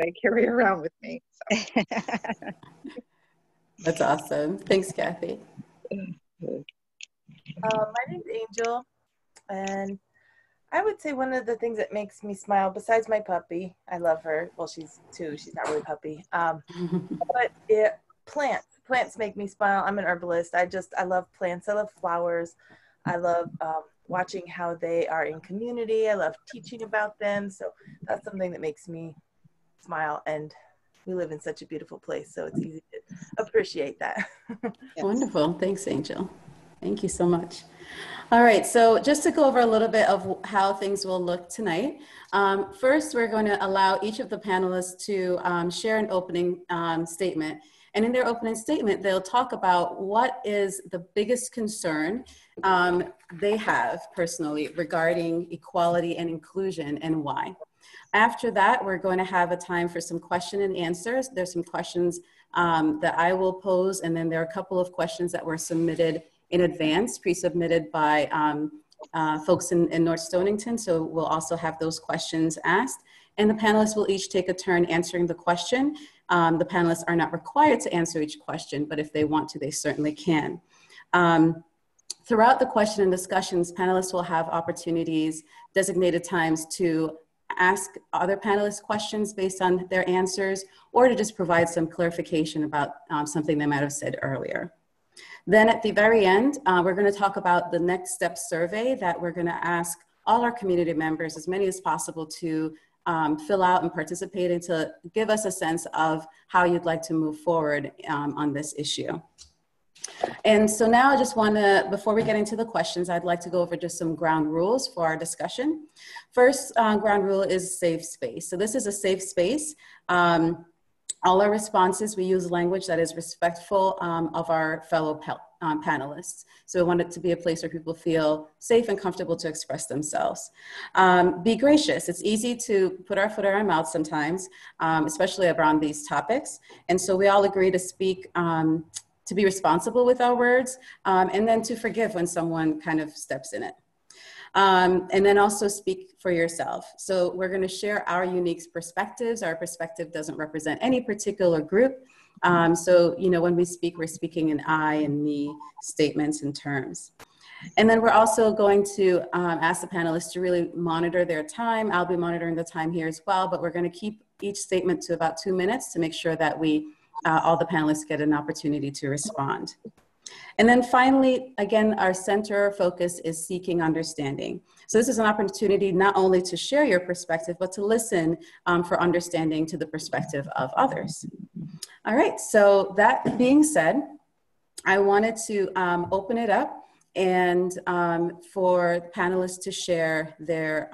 I carry around with me. So. That's awesome. Thanks, Kathy. My name's Angel, and I would say one of the things that makes me smile, besides my puppy, I love her. Well, she's 2. She's not really a puppy. But plants make me smile. I'm an herbalist. I love plants. I love flowers. I love watching how they are in community. I love teaching about them. So that's something that makes me smile. And we live in such a beautiful place, so it's easy to appreciate that. Yes. Wonderful. Thanks, Angel. Thank you so much. All right, so just to go over a little bit of how things will look tonight. First, we're going to allow each of the panelists to share an opening statement. And in their opening statement, they'll talk about what is the biggest concern they have personally regarding equality and inclusion and why. After that, we're going to have a time for some question and answers. There's some questions that I will pose, and then there are a couple of questions that were submitted in advance, pre-submitted by folks in North Stonington. So we'll also have those questions asked. And the panelists will each take a turn answering the question. The panelists are not required to answer each question, but if they want to, they certainly can. Throughout the question and discussions, panelists will have opportunities, designated times to ask other panelists questions based on their answers, or to just provide some clarification about something they might have said earlier. Then at the very end, we're going to talk about the next step survey that we're going to ask all our community members, as many as possible, to fill out and participate in, to give us a sense of how you'd like to move forward on this issue. And so now I just want to, before we get into the questions, I'd like to go over just some ground rules for our discussion. First ground rule is safe space. So this is a safe space. All our responses, we use language that is respectful of our fellow panelists. So we want it to be a place where people feel safe and comfortable to express themselves. Be gracious. It's easy to put our foot in our mouth sometimes, especially around these topics. And so we all agree to speak, to be responsible with our words, and then to forgive when someone kind of steps in it. And then also speak for yourself. So we're going to share our unique perspectives. Our perspective doesn't represent any particular group. So, you know, when we speak, we're speaking in I and me statements and terms. And then we're also going to ask the panelists to really monitor their time. I'll be monitoring the time here as well, but we're going to keep each statement to about 2 minutes to make sure that we, all the panelists get an opportunity to respond. And then finally, again, our center focus is seeking understanding. So this is an opportunity not only to share your perspective, but to listen for understanding to the perspective of others. All right, so that being said, I wanted to open it up and for panelists to share their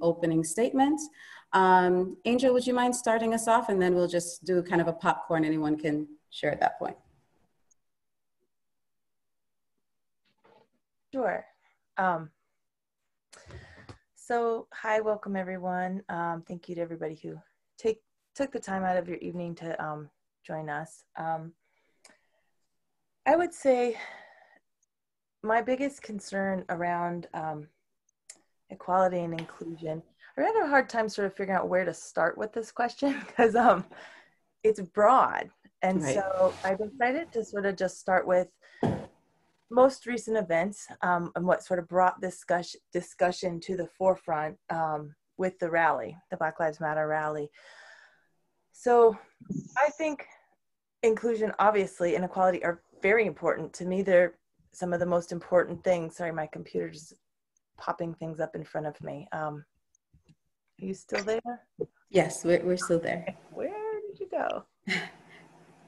opening statements. Angel, would you mind starting us off, and then we'll just do kind of a popcorn, anyone can share at that point. Sure. So hi, welcome everyone. Thank you to everybody who took the time out of your evening to join us. I would say my biggest concern around equality and inclusion, I had a hard time sort of figuring out where to start with this question because it's broad. And right. So I decided to sort of just start with most recent events and what sort of brought this discussion to the forefront with the rally, the Black Lives Matter rally. So I think inclusion, obviously, and equality are very important. To me, they're some of the most important things. Sorry, my computer's popping things up in front of me. Are you still there? Yes, we're still there. Where did you go?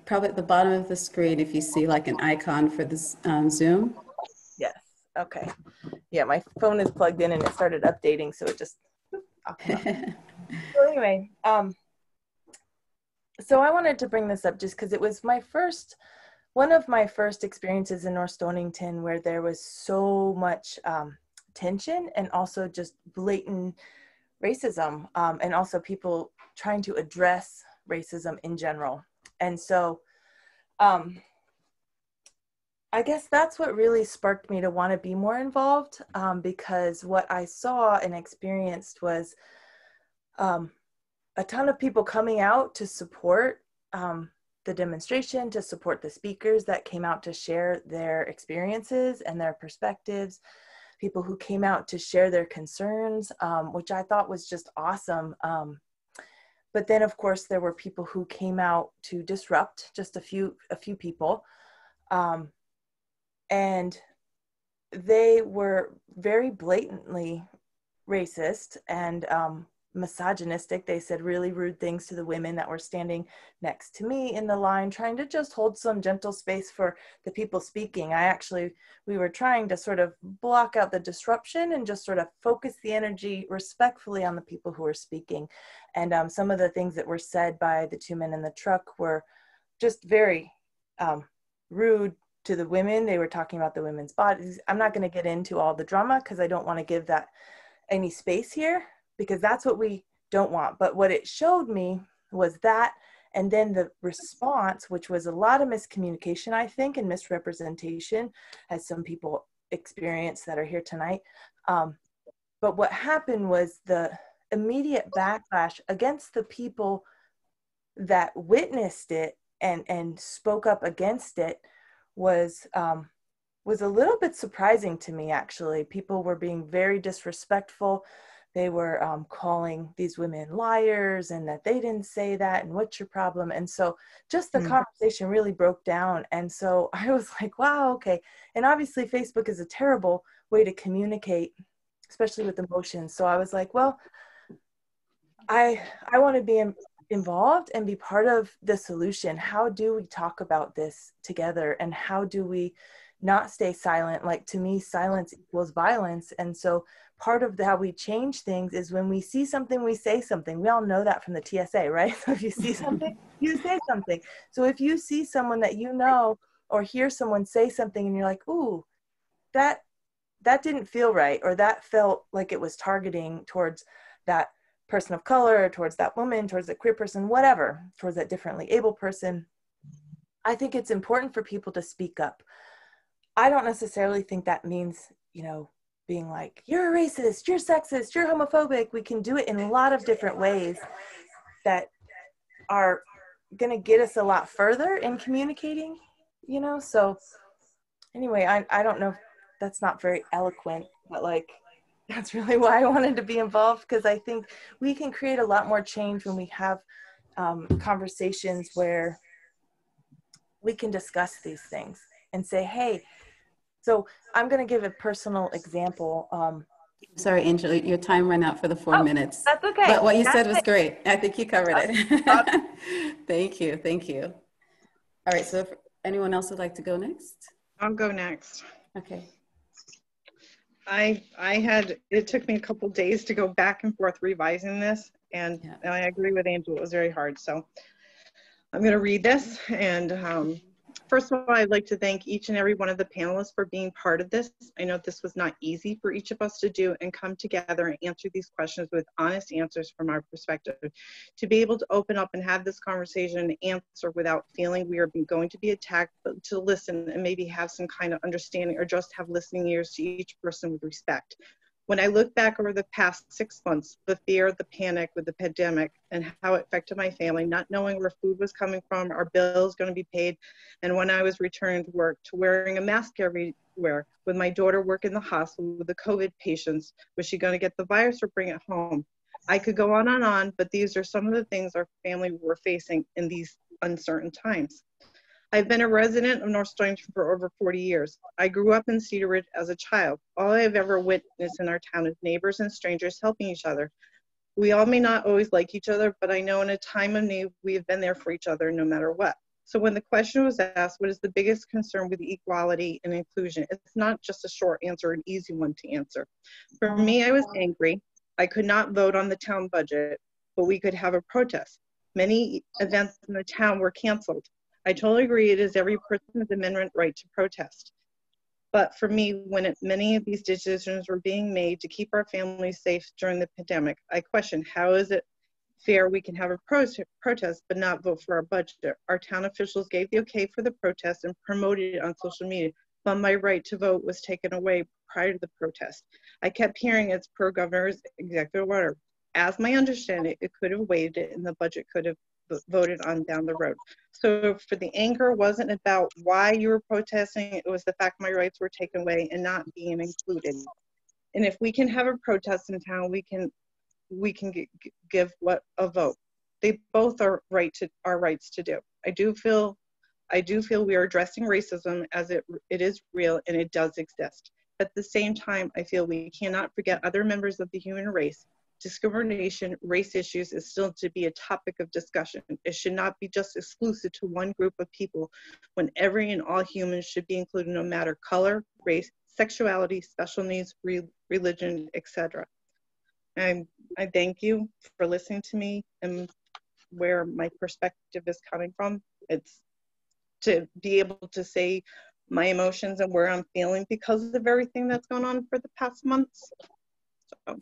Probably at the bottom of the screen if you see like an icon for this Zoom. Yes, okay. Yeah, my phone is plugged in and it started updating, so it just, so anyway, so I wanted to bring this up just because it was one of my first experiences in North Stonington where there was so much tension and also just blatant racism and also people trying to address racism in general. And so I guess that's what really sparked me to want to be more involved because what I saw and experienced was a a ton of people coming out to support the demonstration, to support the speakers that came out to share their experiences and their perspectives, people who came out to share their concerns, which I thought was just awesome. But then, of course, there were people who came out to disrupt, just a few people. And they were very blatantly racist and misogynistic. They said really rude things to the women that were standing next to me in the line, trying to just hold some gentle space for the people speaking. We were trying to sort of block out the disruption and just sort of focus the energy respectfully on the people who were speaking. And some of the things that were said by the two men in the truck were just very rude to the women. They were talking about the women's bodies. I'm not going to get into all the drama because I don't want to give that any space here, because that's what we don't want. But what it showed me was that, and then the response, which was a lot of miscommunication, I think, and misrepresentation, as some people experienced that are here tonight. But what happened was the immediate backlash against the people that witnessed it and spoke up against it was a little bit surprising to me, actually. People were being very disrespectful. They were calling these women liars and that they didn't say that and what's your problem? And so just the conversation really broke down. And so I was like, wow, okay. And obviously Facebook is a terrible way to communicate, especially with emotions. So I was like, well, I want to be involved and be part of the solution. How do we talk about this together? And how do we not stay silent? Like, to me, silence equals violence. And so part of how we change things is when we see something, we say something. We all know that from the TSA, right? So if you see something, you say something. So if you see someone that you know or hear someone say something and you're like, ooh, that didn't feel right, or that felt like it was targeting towards that person of color, towards that woman, towards that queer person, whatever, towards that differently able person, I think it's important for people to speak up. I don't necessarily think that means, being like, you're a racist, you're sexist, you're homophobic. We can do it in a lot of different ways that are going to get us a lot further in communicating, So anyway, I don't know if that's not very eloquent, but that's really why I wanted to be involved, because I think we can create a lot more change when we have conversations where we can discuss these things and say, hey, so I'm going to give a personal example. Sorry, Angel, your time ran out for the 4 minutes. That's okay. But what you said was great. I think you covered it. Thank you. Thank you. All right. So if anyone else would like to go next? I'll go next. Okay. It took me a couple days to go back and forth revising this, and I agree with Angel, it was very hard. So I'm going to read this, and first of all, I'd like to thank each and every one of the panelists for being part of this. I know this was not easy for each of us to do and come together and answer these questions with honest answers from our perspective. To be able to open up and have this conversation and answer without feeling we are going to be attacked, but to listen and maybe have some kind of understanding, or just have listening ears to each person with respect. When I look back over the past 6 months, the fear, the panic with the pandemic, and how it affected my family, not knowing where food was coming from, our bills going to be paid, and when I was returning to work, to wearing a mask everywhere, with my daughter working in the hospital with the COVID patients, was she going to get the virus or bring it home? I could go on, but these are some of the things our family were facing in these uncertain times. I've been a resident of North Stonington for over 40 years. I grew up in Cedar Ridge as a child. All I have ever witnessed in our town is neighbors and strangers helping each other. We all may not always like each other, but I know in a time of need, we have been there for each other no matter what. So when the question was asked, what is the biggest concern with equality and inclusion? It's not just a short answer, an easy one to answer. For me, I was angry. I could not vote on the town budget, but we could have a protest. Many events in the town were canceled. I totally agree it is every person's amendment right to protest. But for me, when many of these decisions were being made to keep our families safe during the pandemic, I questioned, how is it fair we can have a protest but not vote for our budget? Our town officials gave the okay for the protest and promoted it on social media, but my right to vote was taken away prior to the protest. I kept hearing it's per governor's executive order. as my understanding, it could have waived it and the budget could have voted on down the road. So for the anger wasn't about why you were protesting, it was the fact my rights were taken away and not being included. And if we can have a protest in town, we can give what a vote. They both are our rights to do. I do feel we are addressing racism as it is real and it does exist. At the same time, I feel we cannot forget other members of the human race. Discrimination, race issues is still to be a topic of discussion. It should not be just exclusive to one group of people when every and all humans should be included no matter color, race, sexuality, special needs, religion, etc. I thank you for listening to me and where my perspective is coming from. It's to be able to say my emotions and where I'm feeling because of everything that's gone on for the past months. So.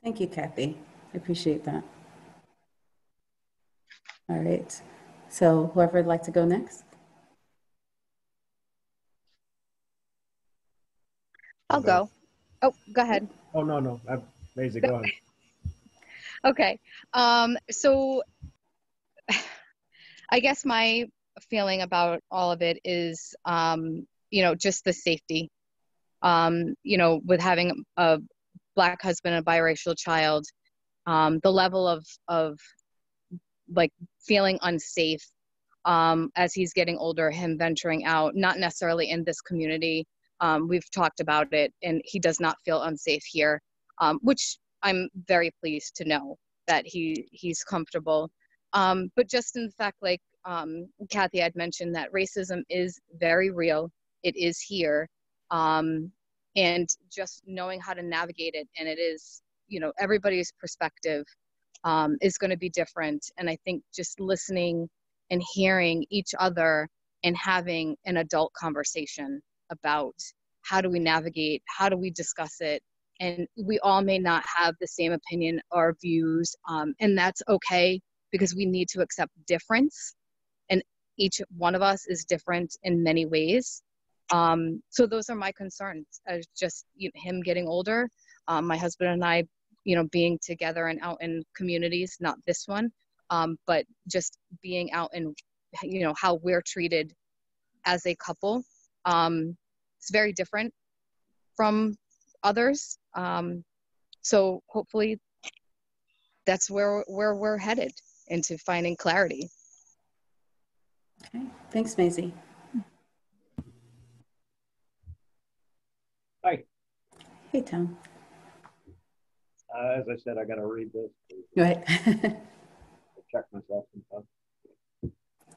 Thank you, Kathy. I appreciate that. All right. So whoever would like to go next? I'll go. Oh, go ahead. Oh, no. Maisie, go ahead. Okay. So I guess my feeling about all of it is, you know, just the safety. You know, with having a Black husband and a biracial child, the level of like feeling unsafe as he's getting older, him venturing out, not necessarily in this community. We've talked about it, and he does not feel unsafe here, which I'm very pleased to know that he's comfortable. But just in the fact, like Kathy had mentioned, that racism is very real. It is here. And just knowing how to navigate it, and it is, you know, everybody's perspective is going to be different. And I think just listening and hearing each other and having an adult conversation about how do we navigate, how do we discuss it, and we all may not have the same opinion or views, and that's okay, because we need to accept difference, and each one of us is different in many ways. So those are my concerns, just him getting older, my husband and I, you know, being together and out in communities, not this one, but just being out and, you know, how we're treated as a couple. It's very different from others. So hopefully that's where we're headed, into finding clarity. Okay, thanks, Maisie. Hi. Hey, Tom. As I said, I got to read this. Go ahead. Check myself sometimes.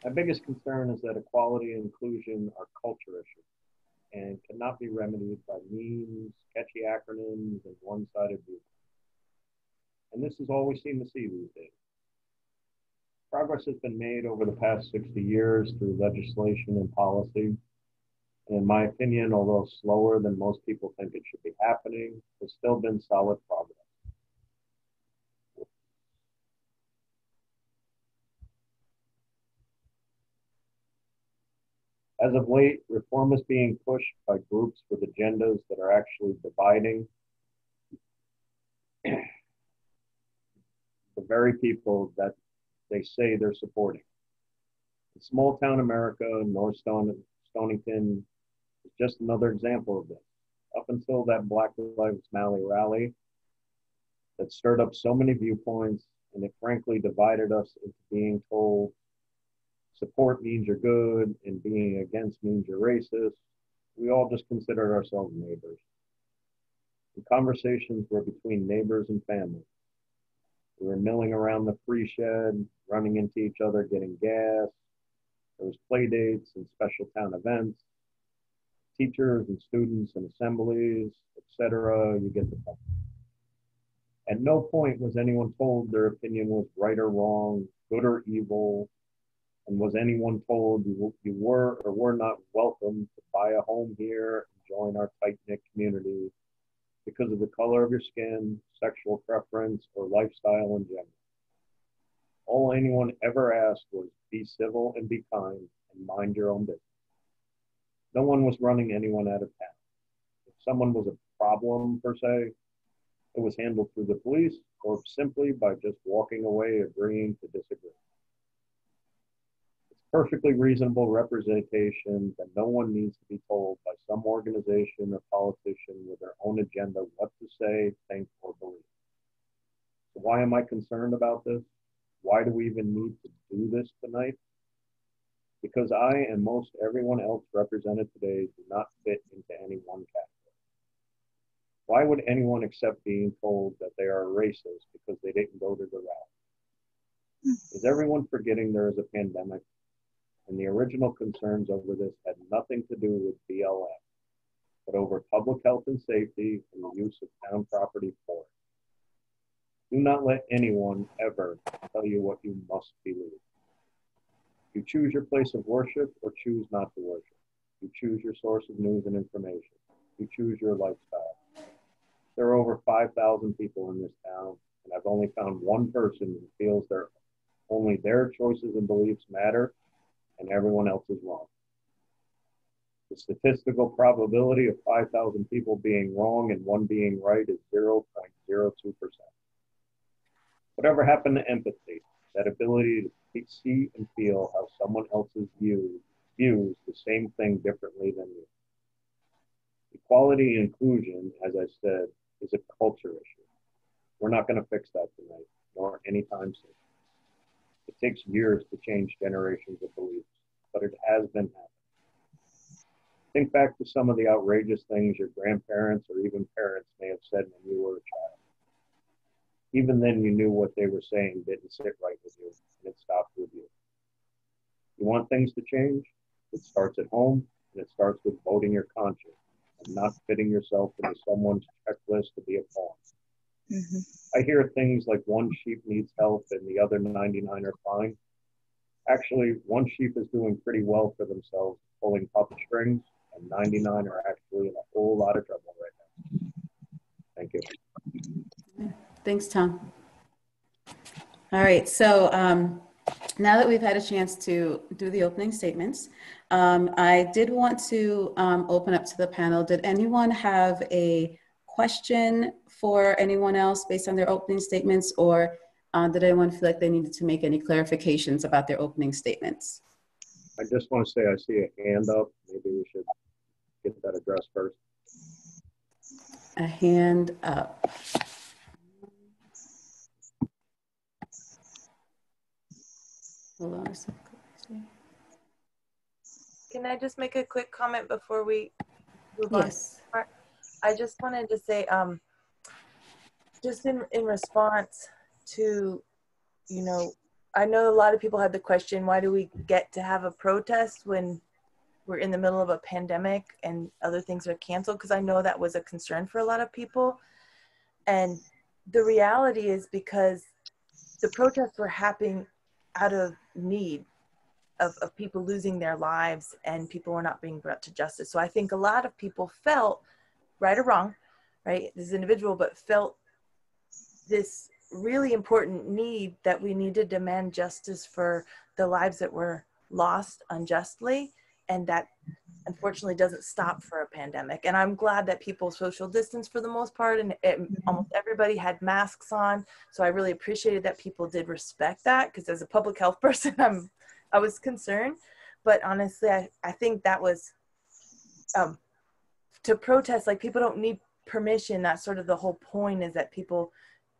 My biggest concern is that equality and inclusion are culture issues and cannot be remedied by memes, sketchy acronyms, and one-sided views. And this is all we seem to see these days. Progress has been made over the past 60 years through legislation and policy. And in my opinion, although slower than most people think it should be happening, there's still been solid progress. As of late, reform is being pushed by groups with agendas that are actually dividing the very people that they say they're supporting. In small town America, North Stonington is just another example of this. Up until that Black Lives Matter rally that stirred up so many viewpoints, and it frankly divided us into being told support means you're good and being against means you're racist. We all just considered ourselves neighbors. The conversations were between neighbors and family. We were milling around the free shed, running into each other, getting gas. There was play dates and special town events, teachers and students and assemblies, etc. You get the point. At no point was anyone told their opinion was right or wrong, good or evil, and was anyone told you were or were not welcome to buy a home here and join our tight-knit community because of the color of your skin, sexual preference, or lifestyle in general. All anyone ever asked was be civil and be kind and mind your own business. No one was running anyone out of town. If someone was a problem, per se, it was handled through the police, or simply by just walking away, agreeing to disagree. It's perfectly reasonable representation that no one needs to be told by some organization or politician with their own agenda what to say, think, or believe. So why am I concerned about this? Why do we even need to do this tonight? Because I and most everyone else represented today do not fit into any one category. Why would anyone accept being told that they are racist because they didn't go to the rally? Is everyone forgetting there is a pandemic? And the original concerns over this had nothing to do with BLM, but over public health and safety and the use of town property for it. Do not let anyone ever tell you what you must believe. You choose your place of worship or choose not to worship. You choose your source of news and information. You choose your lifestyle. There are over 5,000 people in this town, and I've only found one person who feels only their choices and beliefs matter and everyone else is wrong. The statistical probability of 5,000 people being wrong and one being right is 0.02%. Whatever happened to empathy, that ability to see and feel how someone else's views the same thing differently than you? Equality and inclusion, as I said, is a culture issue. We're not going to fix that tonight, nor anytime soon. It takes years to change generations of beliefs, but it has been happening. Think back to some of the outrageous things your grandparents or even parents may have said when you were a child. Even then, you knew what they were saying didn't sit right with you, and it stopped with you. You want things to change? It starts at home, and it starts with voting your conscience and not fitting yourself into someone's checklist to be a pawn. I hear things like one sheep needs help and the other 99 are fine. Actually, one sheep is doing pretty well for themselves, pulling puppet strings, and 99 are actually in a whole lot of trouble right now. Thank you. Thanks, Tom. All right, so now that we've had a chance to do the opening statements, I did want to open up to the panel. Did anyone have a question for anyone else based on their opening statements, or did anyone feel like they needed to make any clarifications about their opening statements? I just want to say I see a hand up. Maybe we should get that addressed first. A hand up. Hold on a second. Can I just make a quick comment before we move on? Yes. I just wanted to say, just in response to, you know, I know a lot of people had the question, why do we get to have a protest when we're in the middle of a pandemic and other things are canceled? Because I know that was a concern for a lot of people. And the reality is because the protests were happening out of need of people losing their lives and people were not being brought to justice. So I think a lot of people felt, right or wrong, right, this individual, but felt this really important need that we need to demand justice for the lives that were lost unjustly. And that unfortunately doesn't stop for a pandemic. And I'm glad that people social distance for the most part, and almost everybody had masks on. So I really appreciated that people did respect that, because as a public health person, I was concerned. But honestly, I think that was to protest, like people don't need permission. That's sort of the whole point, is that people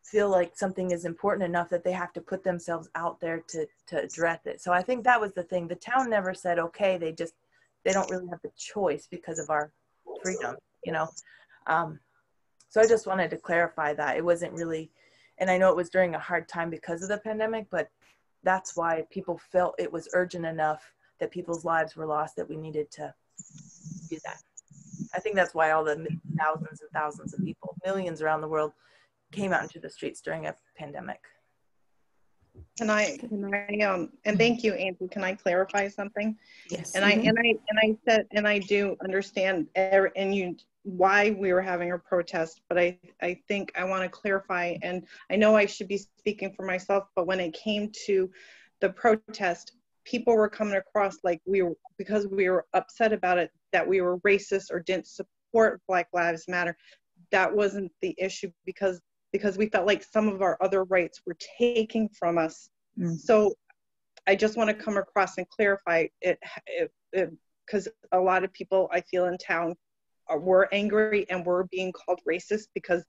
feel like something is important enough that they have to put themselves out there to address it. So I think that was the thing. The town never said, okay, they don't really have the choice because of our freedom, you know? So I just wanted to clarify that. It wasn't really, and I know it was during a hard time because of the pandemic, but that's why people felt it was urgent enough that people's lives were lost that we needed to do that. I think that's why all the thousands and thousands of people, millions around the world, came out into the streets during a pandemic. And thank you, Angel. Can I clarify something? Yes. And I do understand why we were having a protest, but I think I want to clarify, and I know I should be speaking for myself, but when it came to the protest, people were coming across like because we were upset about it, that we were racist or didn't support Black Lives Matter. That wasn't the issue, because because we felt like some of our other rights were taking from us. So I just want to come across and clarify it because a lot of people I feel in town were angry and were being called racist because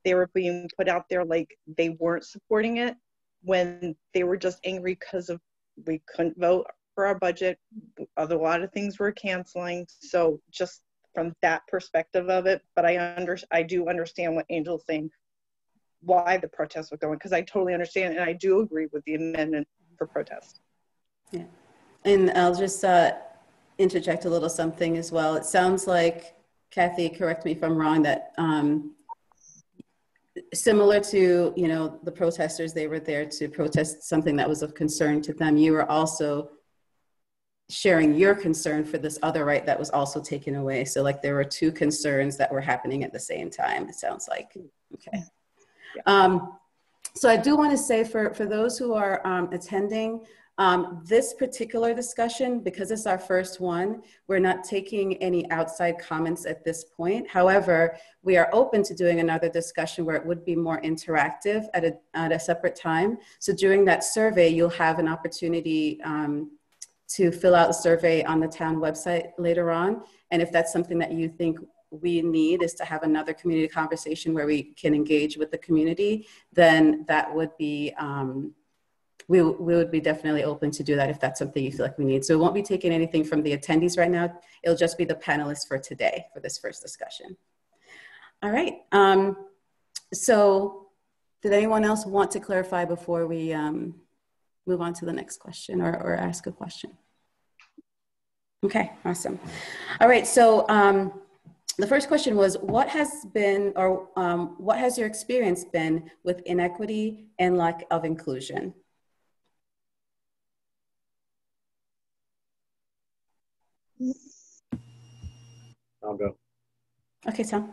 they were being put out there like they weren't supporting it, when they were just angry because of we couldn't vote for our budget. A lot of things were canceling. So just from that perspective of it, but I do understand what Angel's saying, why the protests were going, because I totally understand, and I do agree with the amendment for protest. Yeah. And I'll just interject a little something as well. It sounds like, Kathy, correct me if I'm wrong, that similar to, you know, the protesters, they were there to protest something that was of concern to them. You were also sharing your concern for this other right that was also taken away. So like there were two concerns that were happening at the same time, it sounds like. Okay. Yeah. So I do want to say for those who are attending, this particular discussion, because it's our first one, we're not taking any outside comments at this point. However, we are open to doing another discussion where it would be more interactive at a separate time. So during that survey, you'll have an opportunity to fill out the survey on the town website later on. And if that's something that you think we need is to have another community conversation where we can engage with the community, then that would be, we would be definitely open to do that if that's something you feel like we need. So it won't be taking anything from the attendees right now. It'll just be the panelists for today for this first discussion. All right. So did anyone else want to clarify before we move on to the next question or ask a question? Okay, awesome. All right, so the first question was, what has been, or what has your experience been with inequity and lack of inclusion? I'll go. Okay, Tom.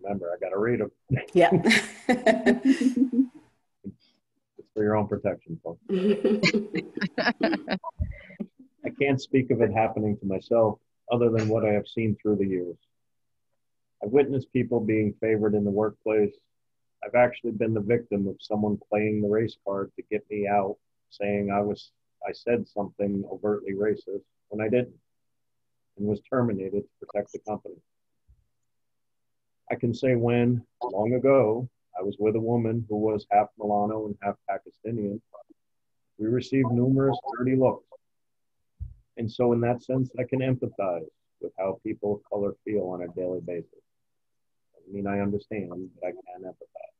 Remember, I got to read them. Yeah. It's for your own protection, folks. I can't speak of it happening to myself other than what I have seen through the years. I've witnessed people being favored in the workplace. I've actually been the victim of someone playing the race card to get me out, saying I said something overtly racist when I didn't, and was terminated to protect the company. I can say when, long ago, I was with a woman who was half Milano and half Pakistani, we received numerous dirty looks. And so in that sense, I can empathize with how people of color feel on a daily basis. I mean, I understand, but I can empathize.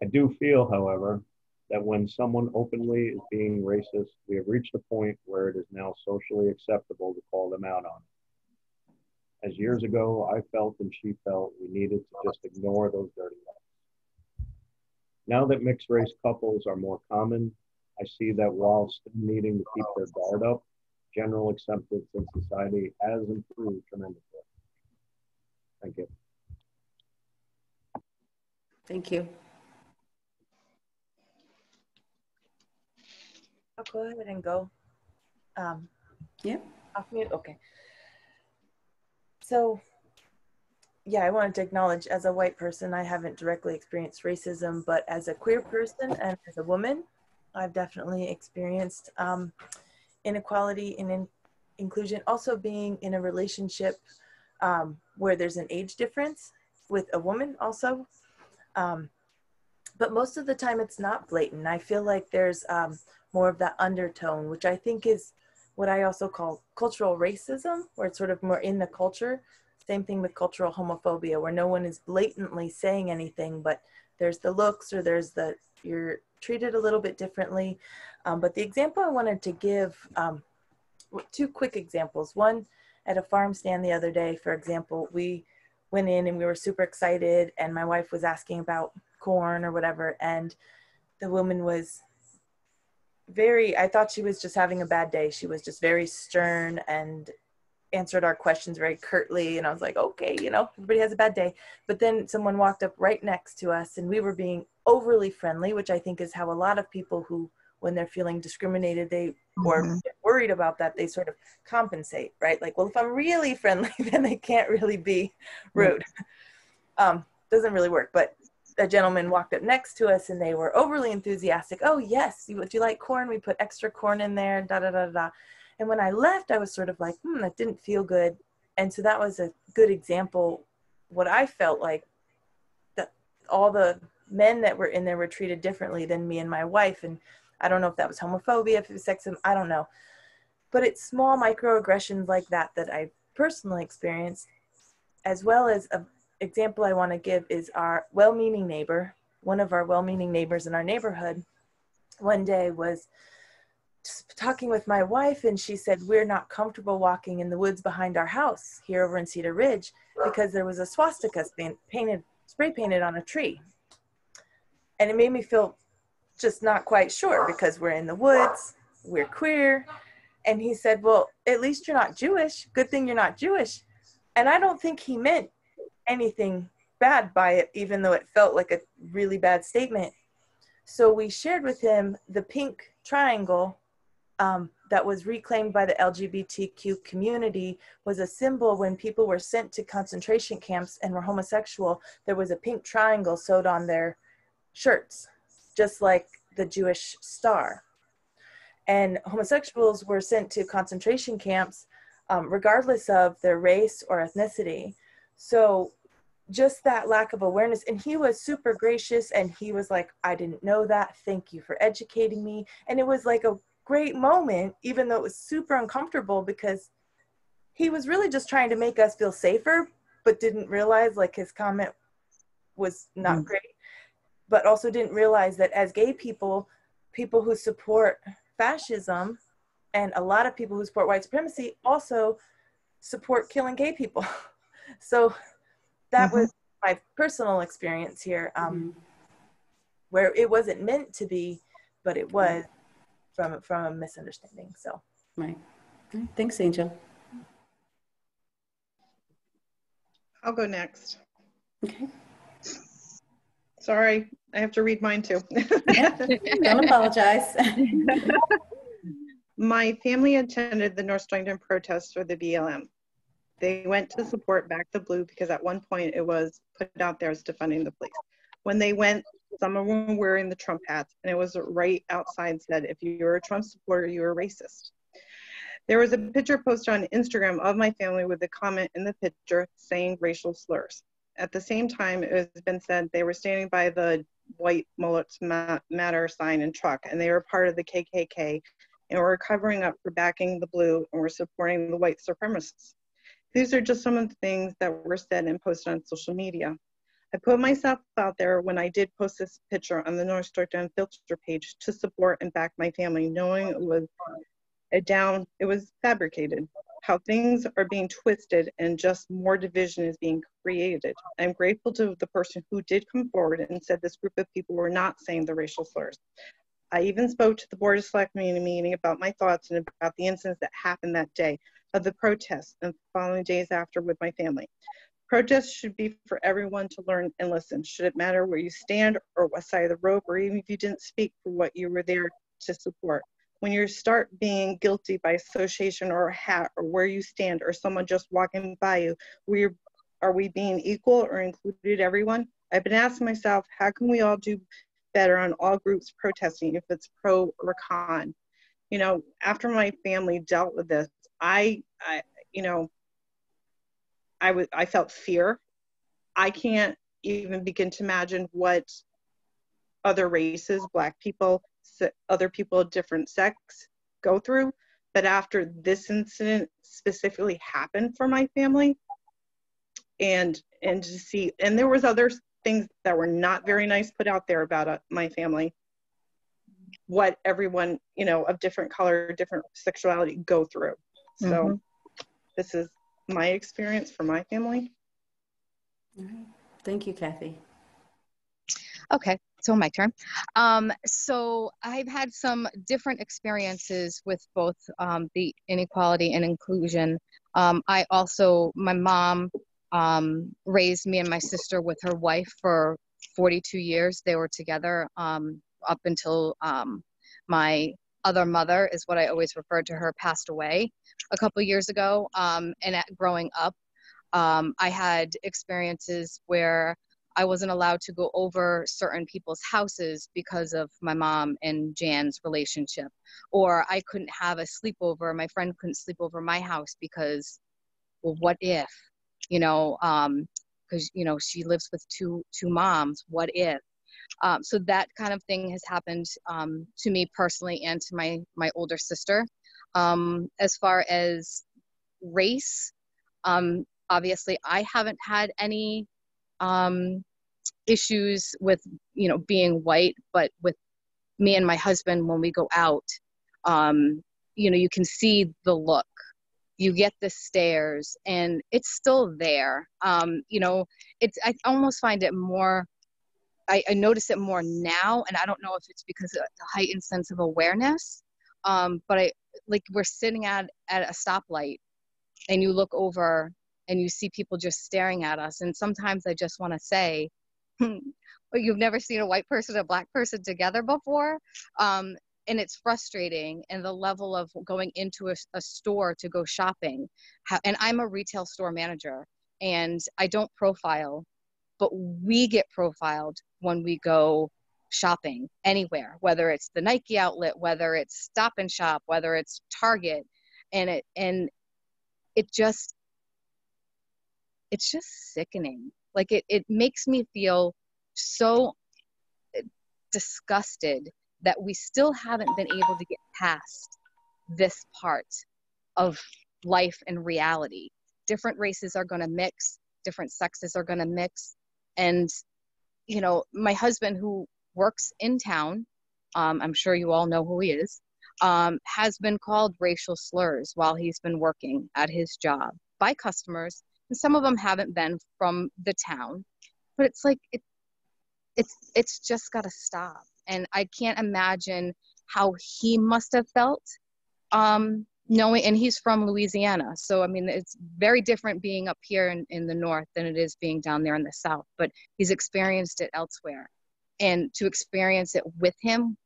I do feel, however, that when someone openly is being racist, we have reached a point where it is now socially acceptable to call them out on it. As years ago, I felt and she felt we needed to just ignore those dirty looks. Now that mixed race couples are more common, I see that while still needing to keep their guard up, general acceptance in society has improved tremendously. Thank you. Thank you. I'll go ahead and go. Yeah. Off mute, okay. So, yeah, I wanted to acknowledge, as a white person, I haven't directly experienced racism, but as a queer person and as a woman, I've definitely experienced inequality and inclusion. Also being in a relationship where there's an age difference with a woman also. But most of the time it's not blatant. I feel like there's more of that undertone, which I think is what I also call cultural racism, where it's sort of more in the culture. Same thing with cultural homophobia, where no one is blatantly saying anything, but there's the looks or there's the, you're treated a little bit differently. But the example I wanted to give, two quick examples. One, at a farm stand the other day, for example, we went in and we were super excited and my wife was asking about corn or whatever, and the woman was very, I thought she was just having a bad day. She was just very stern and answered our questions very curtly, and I was like, okay, you know, everybody has a bad day. But then someone walked up right next to us and we were being overly friendly, which I think is how a lot of people who, when they're feeling discriminated, they or worried about that, they sort of compensate, right? Like, well, if I'm really friendly, then they can't really be rude. Doesn't really work. But a gentleman walked up next to us and they were overly enthusiastic. Oh, yes. Would you like corn? We put extra corn in there, da, da, da, da. And when I left, I was sort of like, that didn't feel good. And so that was a good example. What I felt like, that all the men that were in there were treated differently than me and my wife. And I don't know if that was homophobia, if it was sexism, I don't know. But it's small microaggressions like that that I personally experienced, as well as an example I want to give is our well-meaning neighbor. One of our well-meaning neighbors in our neighborhood one day was just talking with my wife, and she said, we're not comfortable walking in the woods behind our house here over in Cedar Ridge because there was a swastika spray painted on a tree. And it made me feel just not quite sure because we're in the woods, we're queer. And he said, well, at least you're not Jewish. Good thing you're not Jewish. And I don't think he meant anything bad by it, even though it felt like a really bad statement. So we shared with him the pink triangle that was reclaimed by the LGBTQ community was a symbol when people were sent to concentration camps and were homosexual. There was a pink triangle sewed on their shirts, just like the Jewish star. And homosexuals were sent to concentration camps regardless of their race or ethnicity. So just that lack of awareness, and he was super gracious and he was like, I didn't know that, thank you for educating me. And it was like a great moment, even though it was super uncomfortable, because he was really just trying to make us feel safer, but didn't realize like his comment was not great, but also didn't realize that as gay people, people who support fascism and a lot of people who support white supremacy also support killing gay people. So that was my personal experience here, where it wasn't meant to be, but it was from a misunderstanding. So Right. Thanks, Angel. I'll go next. Okay. Sorry, I have to read mine too. Don't apologize. My family attended the North Stonington protest for the BLM. They went to support Back the Blue because at one point it was put out there as defunding the police. When they went, some of them were wearing the Trump hats, and it was right outside said, if you're a Trump supporter, you're a racist. There was a picture posted on Instagram of my family with a comment in the picture saying racial slurs. At the same time, it has been said they were standing by the white mullets matter sign and truck, and they were part of the KKK, and were covering up for backing the blue and were supporting the white supremacists. These are just some of the things that were said and posted on social media. I put myself out there when I did post this picture on the North Stonington Filter page to support and back my family, knowing it was fabricated, how things are being twisted and just more division is being created. I'm grateful to the person who did come forward and said this group of people were not saying the racial slurs. I even spoke to the Board of Selectmen in a meeting about my thoughts and about the incidents that happened that day of the protests and following days after with my family. Protests should be for everyone to learn and listen. Should it matter where you stand or what side of the rope, or even if you didn't speak for what you were there to support. When you start being guilty by association or a hat or where you stand or someone just walking by you, are we being equal or included everyone? I've been asking myself, how can we all do better on all groups protesting, if it's pro or con? You know, after my family dealt with this, I felt fear. I can't even begin to imagine what other races, Black people, other people of different sex go through. But after this incident specifically happened for my family, and to see, and there was other things that were not very nice put out there about my family, what everyone, you know, of different color, different sexuality go through. So this is my experience for my family. All right. Thank you, Kathy. Okay, so my turn. So I've had some different experiences with both the inequality and inclusion. My mom raised me and my sister with her wife for 42 years. They were together up until my other mother is what I always referred to her, passed away a couple years ago. And growing up, I had experiences where I wasn't allowed to go over certain people's houses because of my mom and Jan's relationship, or I couldn't have a sleepover. My friend couldn't sleep over my house because, well, what if, because, she lives with two moms, what if? So that kind of thing has happened to me personally and to my older sister. As far as race, obviously I haven't had any issues with, being white, but with me and my husband, when we go out, you can see the look, you get the stares, and it's still there. I almost find it more, I notice it more now, and I don't know if it's because of the heightened sense of awareness, but we're sitting at a stoplight, and you look over and you see people just staring at us, and sometimes I just want to say, well, you've never seen a white person and a black person together before, and it's frustrating. And the level of going into a store to go shopping, and I'm a retail store manager, and I don't profile, but we get profiled when we go shopping anywhere, whether it's the Nike outlet, whether it's Stop and Shop, whether it's Target, and it's just sickening. Like it makes me feel so disgusted that we still haven't been able to get past this part of life and reality. Different races are going to mix, different sexes are going to mix. And, my husband, who works in town, I'm sure you all know who he is, has been called racial slurs while he's been working at his job by customers. And some of them haven't been from the town, but it's like, it's just got to stop. And I can't imagine how he must have felt, knowing, and he's from Louisiana. So, I mean, it's very different being up here in the North than it is being down there in the South, but he's experienced it elsewhere. And to experience it with him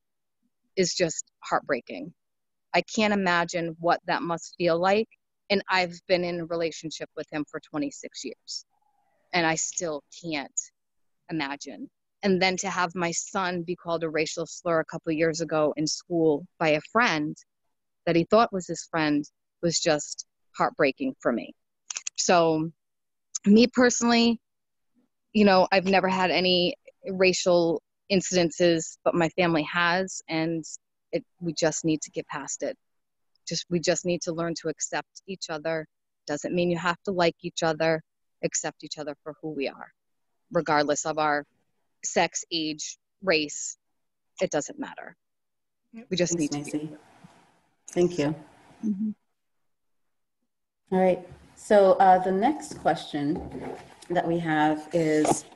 is just heartbreaking. I can't imagine what that must feel like. And I've been in a relationship with him for 26 years, and I still can't imagine. And then to have my son be called a racial slur a couple of years ago in school by a friend that he thought was his friend was just heartbreaking for me. So me personally, I've never had any racial incidences, but my family has, and we just need to get past it. We just need to learn to accept each other. Doesn't mean you have to like each other. Accept each other for who we are, regardless of our sex, age, race. It doesn't matter. We just need to Maisie. Thank you. Mm-hmm. All right. So the next question that we have is,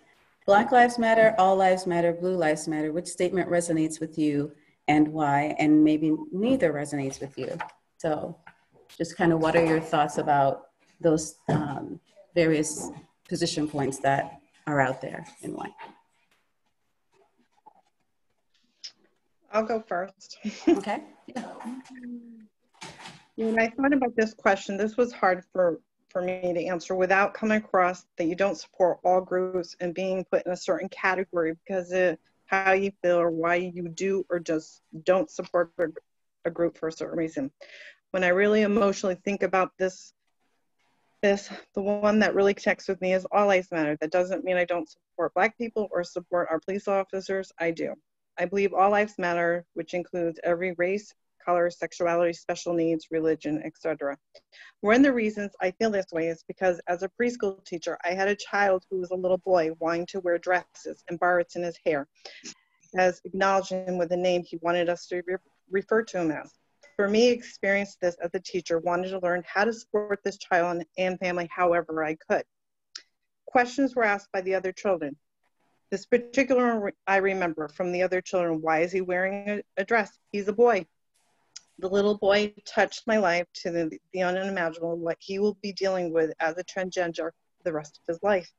Black Lives Matter, All Lives Matter, Blue Lives Matter. Which statement resonates with you and why? And maybe neither resonates with you. So just kind of what are your thoughts about those various position points that are out there and why? I'll go first. Okay. Yeah. When I thought about this question, this was hard for me to answer without coming across that you don't support all groups and being put in a certain category because of how you feel or why you do or just don't support a group for a certain reason. When I really emotionally think about this, the one that really connects with me is All Lives Matter. That doesn't mean I don't support Black people or support our police officers. I do. I believe all lives matter, which includes every race, color, sexuality, special needs, religion, etc. One of the reasons I feel this way is because as a preschool teacher, I had a child who was a little boy wanting to wear dresses and barrettes in his hair, as acknowledging him with a name he wanted us to refer to him as. For me, experienced this as a teacher, wanted to learn how to support this child and family however I could. Questions were asked by the other children. This particular I remember from the other children, why is he wearing a dress? He's a boy. The little boy touched my life to the unimaginable, what he will be dealing with as a transgender for the rest of his life.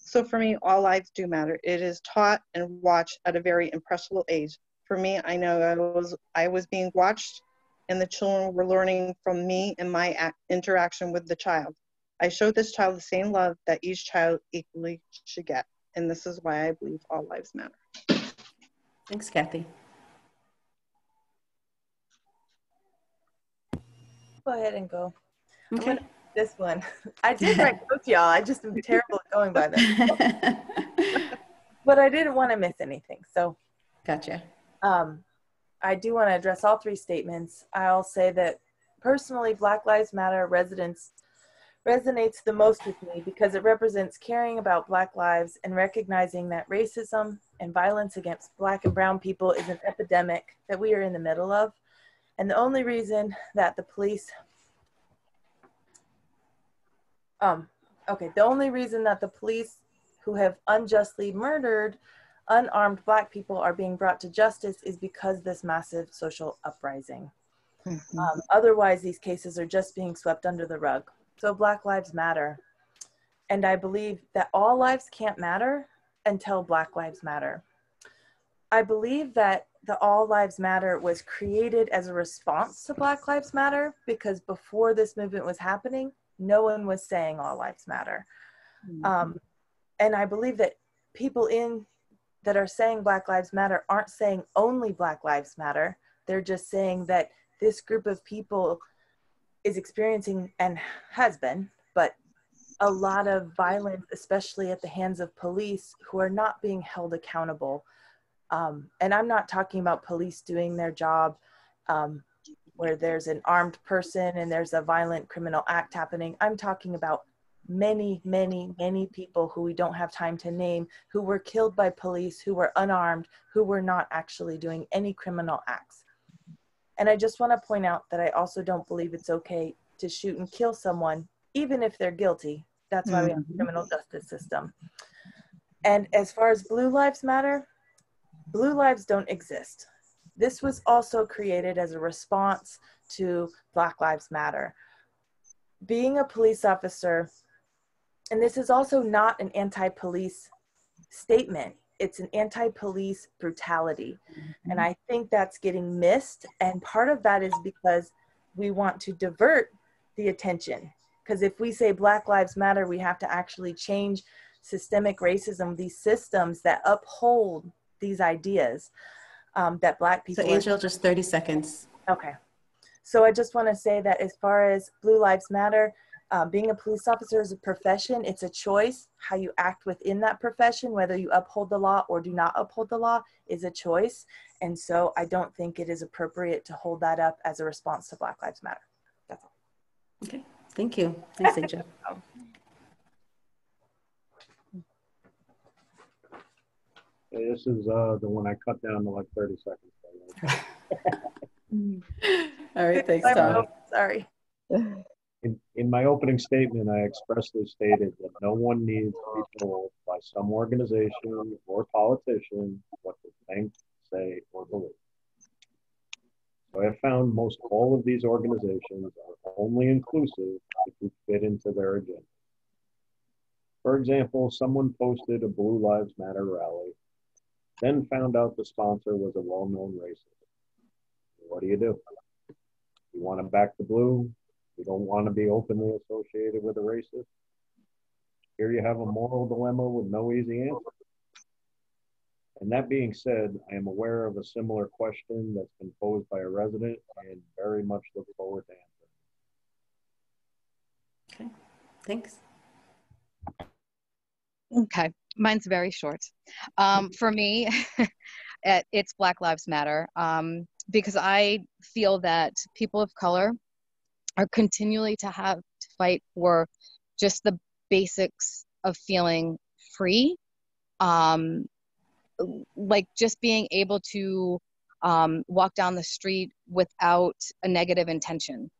So for me, all lives do matter. It is taught and watched at a very impressionable age. For me, I know I was being watched, and the children were learning from me and my interaction with the child. I showed this child the same love that each child equally should get. And this is why I believe all lives matter. Thanks, Kathy. Go ahead and go. Okay. I'm gonna do this one. I did write notes, y'all. I just am terrible at going by them. But I didn't want to miss anything. So Gotcha. I do want to address all three statements. I'll say that personally, Black Lives Matter resonates the most with me because it represents caring about Black lives and recognizing that racism and violence against Black and brown people is an epidemic that we are in the middle of. And the only reason that the police, the only reason that the police who have unjustly murdered unarmed Black people are being brought to justice is because this massive social uprising. Otherwise, these cases are just being swept under the rug. So Black Lives Matter. And I believe that all lives can't matter until Black Lives Matter. I believe that the All Lives Matter was created as a response to Black Lives Matter because before this movement was happening, no one was saying All Lives Matter. And I believe that people that are saying Black Lives Matter aren't saying only Black Lives Matter. They're just saying that this group of people is experiencing, and has been, but a lot of violence, especially at the hands of police who are not being held accountable. And I'm not talking about police doing their job where there's an armed person and there's a violent criminal act happening. I'm talking about many, many, many people who we don't have time to name, who were killed by police, who were unarmed, who were not actually doing any criminal acts. And I just want to point out that I also don't believe it's okay to shoot and kill someone, even if they're guilty. That's why we have a criminal justice system. And as far as Blue Lives Matter, Blue lives don't exist. This was also created as a response to Black Lives Matter. Being a police officer, and this is also not an anti-police statement, it's an anti-police brutality. And I think that's getting missed. And part of that is because we want to divert the attention. Because if we say Black Lives Matter, we have to actually change systemic racism, these systems that uphold these ideas that Black people— So Angel, just 30 seconds. Okay. So I just want to say that as far as Blue Lives Matter, being a police officer is a profession. It's a choice. How you act within that profession, whether you uphold the law or do not uphold the law, is a choice. And so I don't think it is appropriate to hold that up as a response to Black Lives Matter. That's all. Okay, thank you. Thanks, Angel. This is the one I cut down to like 30 seconds. All right, thanks, Tom. Sorry. In my opening statement, I expressly stated that no one needs to be told by some organization or politician what to think, say, or believe. So I have found most all of these organizations are only inclusive if you fit into their agenda. For example, someone posted a Blue Lives Matter rally, then found out the sponsor was a well-known racist. What do? You want to back the blue? You don't want to be openly associated with a racist? Here you have a moral dilemma with no easy answer. And that being said, I am aware of a similar question that's been posed by a resident and very much look forward to answering. Okay, thanks. Okay, mine's very short. For me, it's Black Lives Matter because I feel that people of color are continually to have to fight for just the basics of feeling free, like just being able to walk down the street without a negative intention.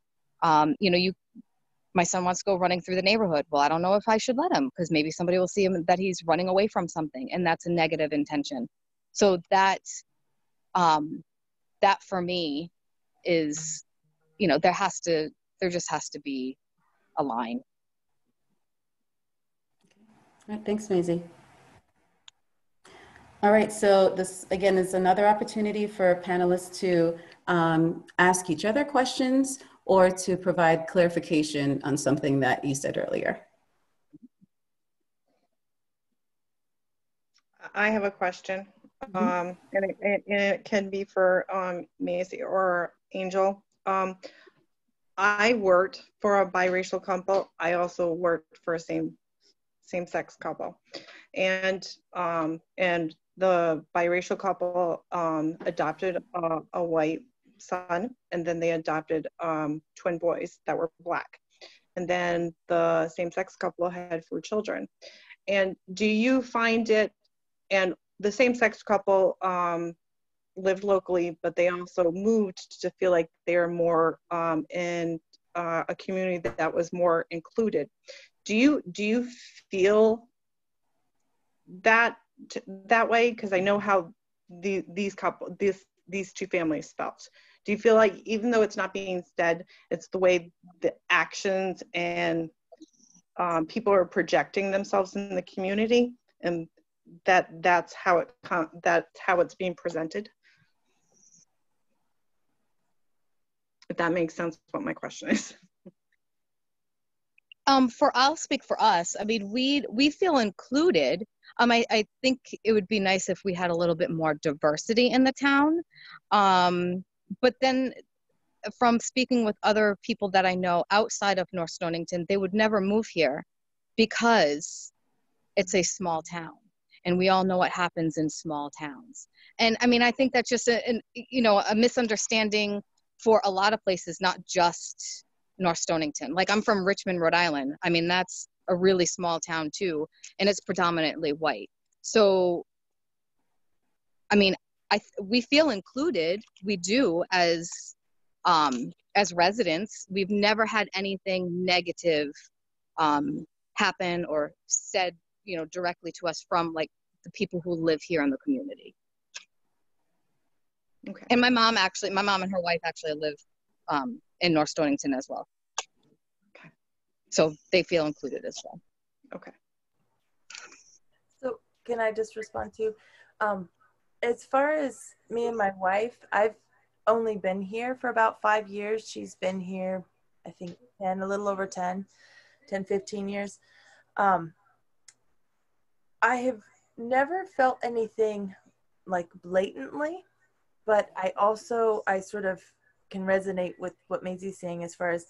My son wants to go running through the neighborhood. Well, I don't know if I should let him because maybe somebody will see him that he's running away from something, and that's a negative intention. So that for me is, there just has to be a line. All right, thanks, Maisie. All right, so this again is another opportunity for panelists to ask each other questions or to provide clarification on something that you said earlier. I have a question, and it can be for Maisie or Angel. I worked for a biracial couple. I also worked for a same-sex couple, and the biracial couple adopted a white son, and then they adopted twin boys that were Black, and then the same-sex couple had 4 children. And do you find it? And the same-sex couple lived locally, but they also moved to feel like they're more in a community that was more included. Do you feel that way? Because I know how these 2 families felt. Do you feel like, even though it's not being said, it's the way the actions and people are projecting themselves in the community, and that's how it's being presented? If that makes sense, what my question is. I'll speak for us. I mean, we feel included. I think it would be nice if we had a little bit more diversity in the town. But then from speaking with other people that I know outside of North Stonington, they would never move here because it's a small town. And we all know what happens in small towns. And I mean, I think that's just a misunderstanding for a lot of places, not just North Stonington. Like, I'm from Richmond, Rhode Island. I mean, that's a really small town too, and it's predominantly white. So, I mean, we feel included. We do as residents. We've never had anything negative happen or said, directly to us from like the people who live here in the community. Okay. And my mom and her wife actually live in North Stonington as well. Okay. So they feel included as well. Okay. So can I just respond to, as far as me and my wife, I've only been here for about 5 years. She's been here, I think, a little over 10, 15 years. I have never felt anything like blatantly, but I sort of can resonate with what Maisie's saying as far as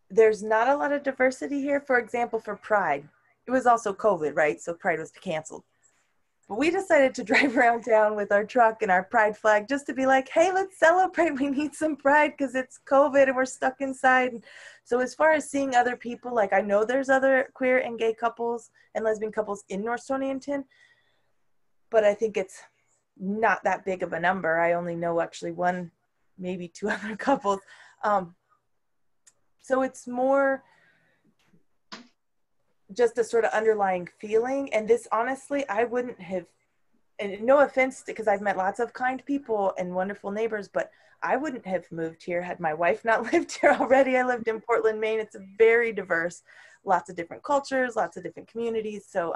there's not a lot of diversity here. For example, for Pride, it was also COVID, right? So Pride was canceled. But we decided to drive around town with our truck and our Pride flag just to be like, hey, let's celebrate. We need some Pride because it's COVID and we're stuck inside. So as far as seeing other people, like, I know there's other queer and gay couples and lesbian couples in North Stonington, but I think it's not that big of a number. I only know actually 1, maybe 2 other couples. So it's more just a sort of underlying feeling. And this, honestly, I wouldn't have, and no offense, because I've met lots of kind people and wonderful neighbors, but I wouldn't have moved here had my wife not lived here already. I lived in Portland, Maine. It's very diverse, lots of different cultures, lots of different communities. So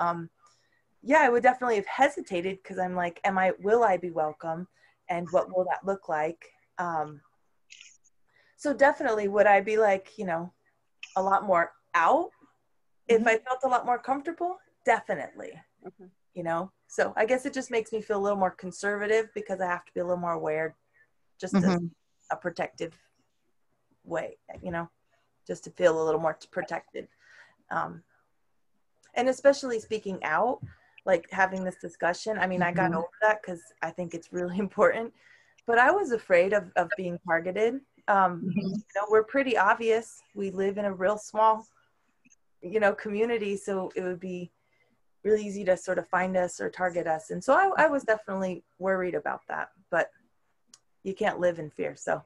yeah, I would definitely have hesitated because I'm like, will I be welcome? And what will that look like? So definitely, would I be like, a lot more out if I felt a lot more comfortable? Definitely. Okay. So I guess it just makes me feel a little more conservative because I have to be a little more aware, just as a protective way, just to feel a little more protected. And especially speaking out, like having this discussion. I mean, I got over that because I think it's really important, but I was afraid of being targeted. We're pretty obvious. We live in a real small, community. So it would be really easy to sort of find us or target us. And so I was definitely worried about that, but you can't live in fear. So,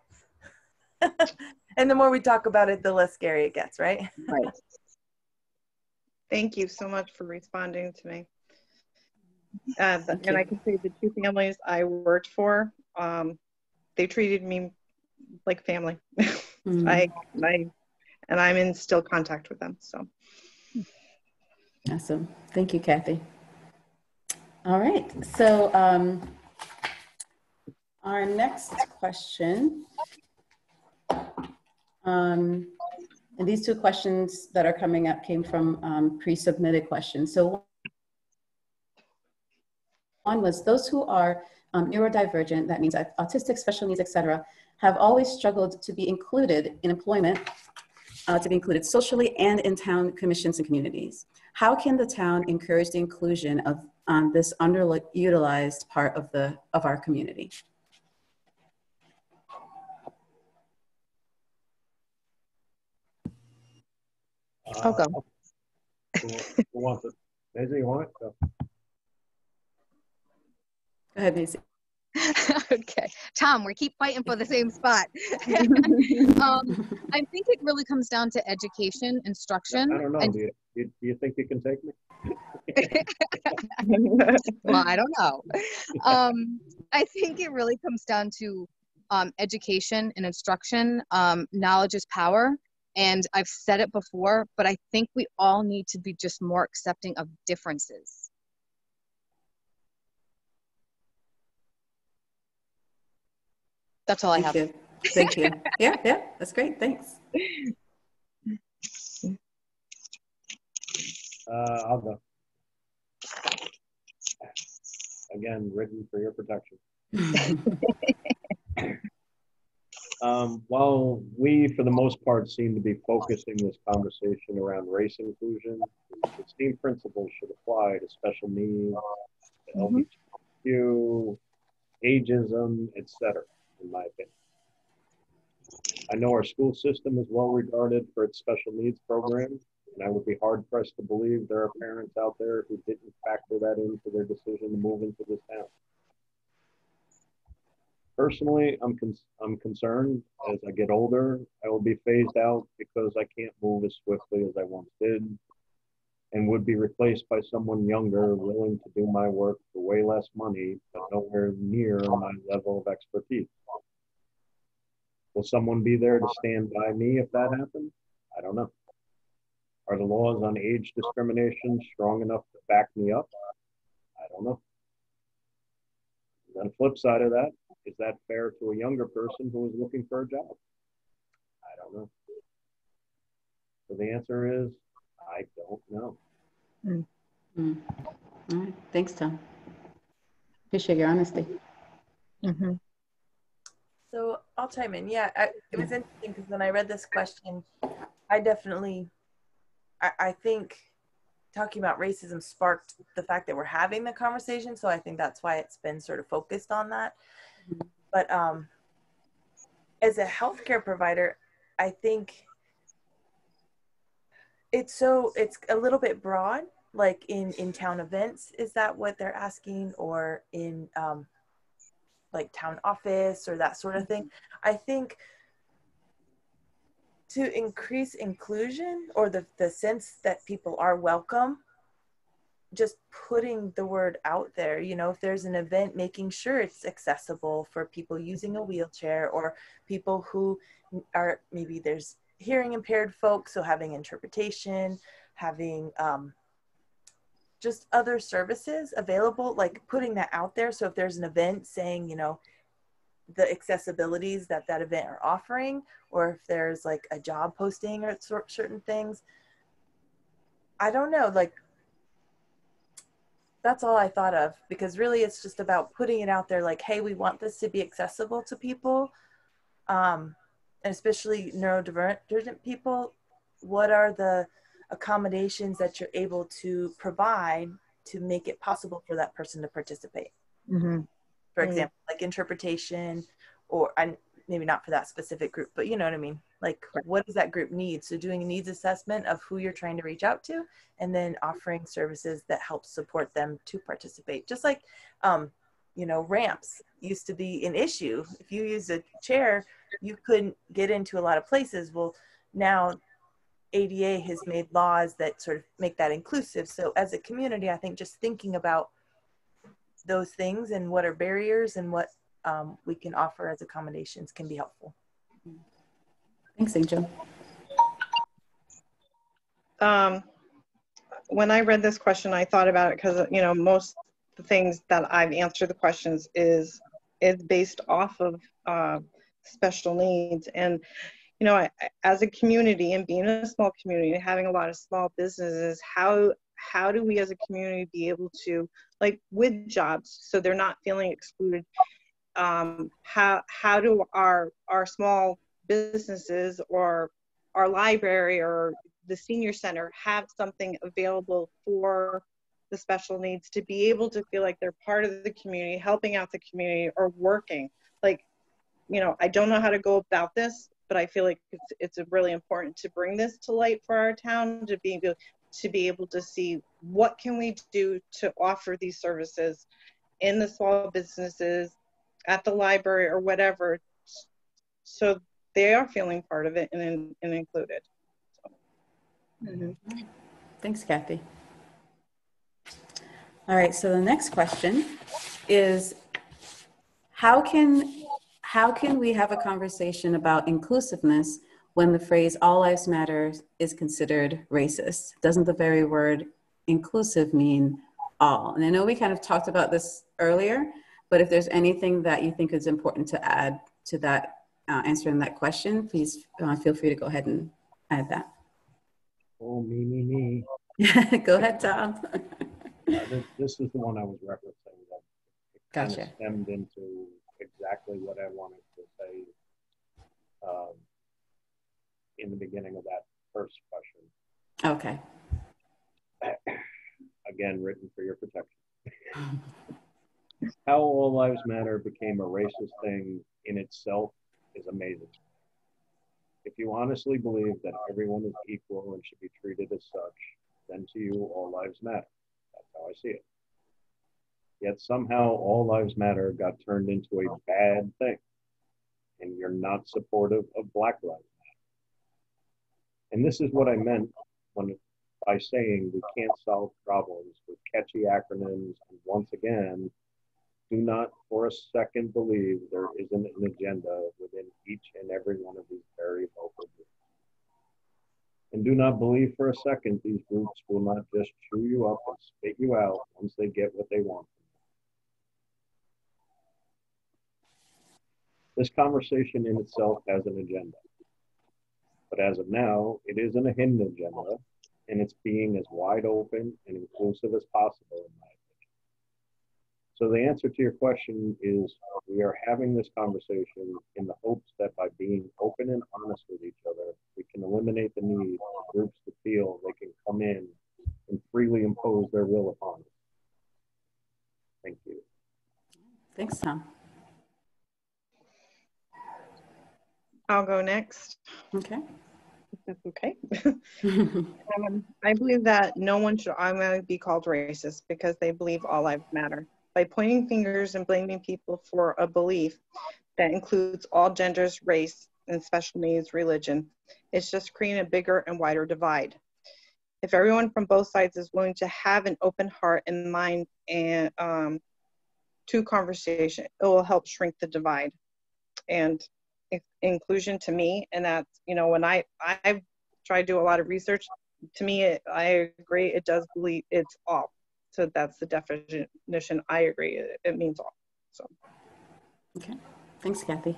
and the more we talk about it, the less scary it gets, right? Right. Thank you so much for responding to me. And I can say the 2 families I worked for, they treated me like family. And I'm in still contact with them. So awesome. Thank you, Kathy. All right, so our next question, and these two questions that are coming up came from pre-submitted questions. So one was, those who are neurodivergent, that means autistic, special needs, etc., have always struggled to be included in employment, to be included socially and in town commissions and communities. How can the town encourage the inclusion of this underutilized part of our community? I'll go. Who wants it? Maisie, you want it? Go. Go ahead, Maisie. Okay, Tom, we keep fighting for the same spot. I think it really comes down to education, instruction. I don't know. Do you think you can take me? Well, I don't know. I think it really comes down to education and instruction. Knowledge is power. And I've said it before, but I think we all need to be just more accepting of differences. That's all I have. Thank you. Thank you. Yeah, that's great. Thanks. I'll go. Again, written for your protection. While we, for the most part, seem to be focusing this conversation around race inclusion, the STEAM principles should apply to special needs, to LGBTQ, ageism, etc., in my opinion. I know our school system is well regarded for its special needs program, and I would be hard-pressed to believe there are parents out there who didn't factor that into their decision to move into this town. Personally, I'm concerned as I get older, I will be phased out because I can't move as swiftly as I once did, and would be replaced by someone younger willing to do my work for way less money, but nowhere near my level of expertise. Will someone be there to stand by me if that happens? I don't know. Are the laws on age discrimination strong enough to back me up? I don't know. On the flip side of that, is that fair to a younger person who is looking for a job? I don't know. So the answer is, I don't know. All right. Thanks, Tom. Appreciate your honesty. So I'll chime in. Yeah, it was interesting because when I read this question, I definitely, I think talking about racism sparked the fact that we're having the conversation. So I think that's why it's been sort of focused on that. But as a healthcare provider, I think it's a little bit broad, like in town events. Is that what they're asking? Or in like town office or that sort of thing? I think to increase inclusion or the sense that people are welcome, just putting the word out there, you know, if there's an event, making sure it's accessible for people using a wheelchair or people who are, maybe there's hearing impaired folks, so having interpretation, having just other services available, like putting that out there. So if there's an event saying, you know, the accessibilities that event are offering, or if there's like a job posting or certain things, I don't know, like that's all I thought of, because really it's just about putting it out there like, hey, we want this to be accessible to people, and especially neurodivergent people. What are the accommodations that you're able to provide to make it possible for that person to participate? For example, like interpretation, or maybe not for that specific group, but you know what I mean? Like, what does that group need? So doing a needs assessment of who you're trying to reach out to, and then offering services that help support them to participate. Just like, you know, ramps used to be an issue. If you use a chair, you couldn't get into a lot of places. Well, now ADA has made laws that sort of make that inclusive. So as a community, I think just thinking about those things and what are barriers and what we can offer as accommodations can be helpful. Thanks, Angel. When I read this question, I thought about it because, you know, most the things that I've answered the questions is based off of special needs. And, you know, as a community and being a small community and having a lot of small businesses, how do we as a community be able to, like with jobs, so they're not feeling excluded, how do our small businesses or our library or the senior center have something available for the special needs to be able to feel like they're part of the community, helping out the community or working? Like, you know, I don't know how to go about this, but I feel like it's really important to bring this to light for our town, to be able to see what can we do to offer these services in the small businesses, at the library or whatever, so they are feeling part of it and included. So. Mm-hmm. Thanks, Kathy. All right, so the next question is, how can we have a conversation about inclusiveness when the phrase "all lives matter" is considered racist? Doesn't the very word inclusive mean all? And I know we kind of talked about this earlier, but if there's anything that you think is important to add to that, answering that question, please feel free to go ahead and add that. Oh, me. Go ahead, Tom. This is the one I was referencing that kind Gotcha. of stemmed into exactly what I wanted to say in the beginning of that first question. Okay. Again, written for your protection. How all lives matter became a racist thing in itself is amazing. If you honestly believe that everyone is equal and should be treated as such, then to you, all lives matter. That's how I see it. Yet somehow all lives matter got turned into a bad thing, and you're not supportive of Black Lives Matter. And this is what I meant by saying we can't solve problems with catchy acronyms, and once again, do not for a second believe there isn't an agenda within each and every one of these very vocal groups. And do not believe for a second these groups will not just chew you up and spit you out once they get what they want. This conversation in itself has an agenda. But as of now, it isn't a hidden agenda, and it's being as wide open and inclusive as possible, in my opinion. So the answer to your question is, we are having this conversation in the hopes that by being open and honest with each other, we can eliminate the need for groups to feel they can come in and freely impose their will upon us. Thank you. Thanks, Tom. I'll go next. Okay. That's okay. I believe that no one should automatically be called racist because they believe all lives matter. By pointing fingers and blaming people for a belief that includes all genders, race, and special needs, religion, it's just creating a bigger and wider divide. If everyone from both sides is willing to have an open heart and mind and to conversation, it will help shrink the divide. And inclusion to me, and that's, you know, when I've tried to do a lot of research, to me, I agree, it does believe it's all. So that's the definition. I agree, it means all. So. Okay, thanks, Kathy.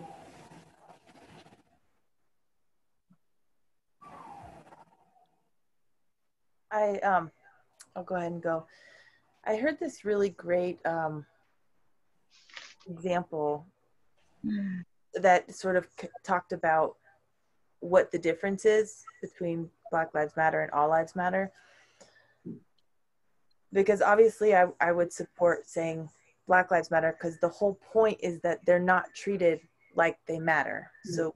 I'll go ahead and go. I heard this really great example that sort of talked about what the difference is between Black Lives Matter and All Lives Matter. Because obviously I would support saying Black Lives Matter because the whole point is that they're not treated like they matter. So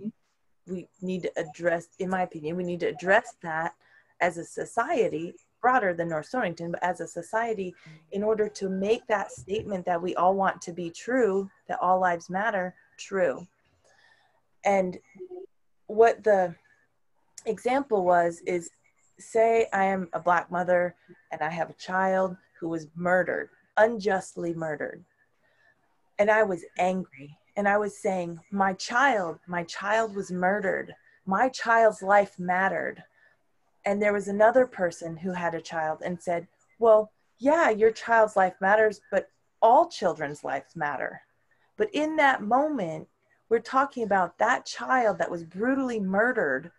we need to address, in my opinion, we need to address that as a society, broader than North Stonington, but as a society, in order to make that statement that we all want to be true, that all lives matter, true. And what the example was is, say I am a Black mother and I have a child who was murdered, unjustly murdered. And I was angry and I was saying, my child was murdered. My child's life mattered. And there was another person who had a child and said, well, yeah, your child's life matters, but all children's lives matter. But in that moment, we're talking about that child that was brutally murdered,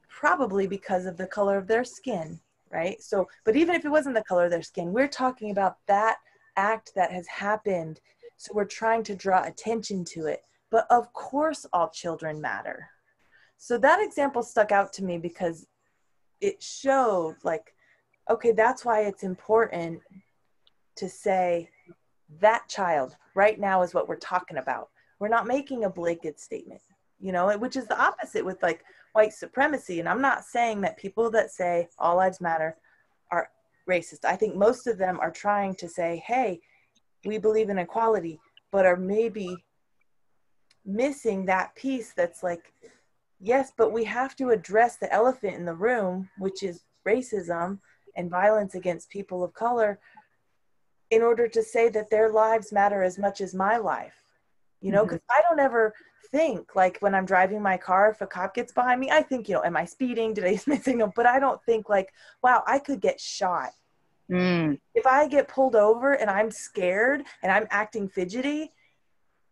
probably because of the color of their skin, right? So, but even if it wasn't the color of their skin, we're talking about that act that has happened. So we're trying to draw attention to it. But of course, all children matter. So that example stuck out to me because it showed like, okay, that's why it's important to say that child right now is what we're talking about. We're not making a blanket statement, you know, which is the opposite with like white supremacy. And I'm not saying that people that say all lives matter are racist. I think most of them are trying to say, hey, we believe in equality, but are maybe missing that piece that's like, yes, but we have to address the elephant in the room, which is racism and violence against people of color, in order to say that their lives matter as much as my life. You know, because I don't ever think, like when I'm driving my car, if a cop gets behind me, I think, you know, am I speeding? Did I use my signal? But I don't think like, wow, I could get shot. If I get pulled over and I'm scared and I'm acting fidgety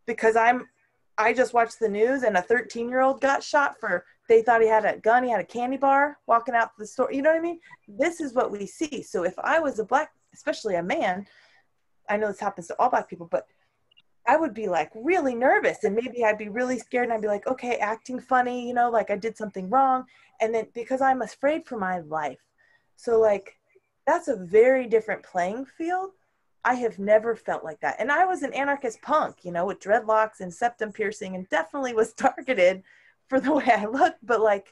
because I just watched the news and a 13-year-old got shot for, they thought he had a gun, he had a candy bar walking out to the store. You know what I mean? This is what we see. So if I was a Black, especially a man, I know this happens to all Black people, but I would be like really nervous and maybe I'd be really scared and I'd be like, okay, acting funny, you know, like I did something wrong. And then because I'm afraid for my life. So like, that's a very different playing field. I have never felt like that. And I was an anarchist punk, you know, with dreadlocks and septum piercing and definitely was targeted for the way I look. But like,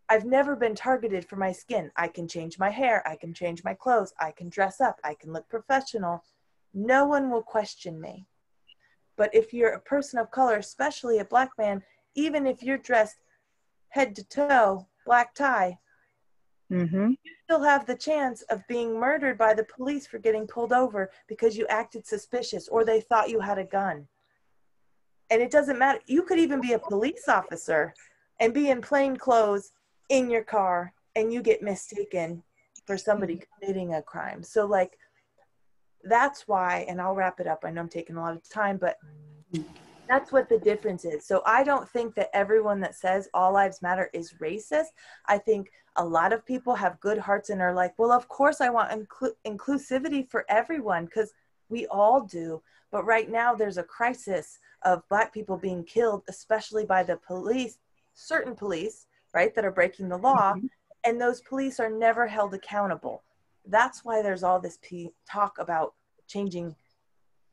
I've never been targeted for my skin. I can change my hair. I can change my clothes. I can dress up. I can look professional. No one will question me. But if you're a person of color, especially a Black man, even if you're dressed head to toe, black tie, you still have the chance of being murdered by the police for getting pulled over because you acted suspicious or they thought you had a gun. And it doesn't matter. You could even be a police officer and be in plain clothes in your car and you get mistaken for somebody committing a crime. So like, that's why, and I'll wrap it up. I know I'm taking a lot of time, but that's what the difference is. So I don't think that everyone that says all lives matter is racist. I think a lot of people have good hearts and are like, well, of course I want inclusivity for everyone because we all do. But right now there's a crisis of Black people being killed, especially by the police, certain police, right, that are breaking the law. And those police are never held accountable. That's why there's all this talk about changing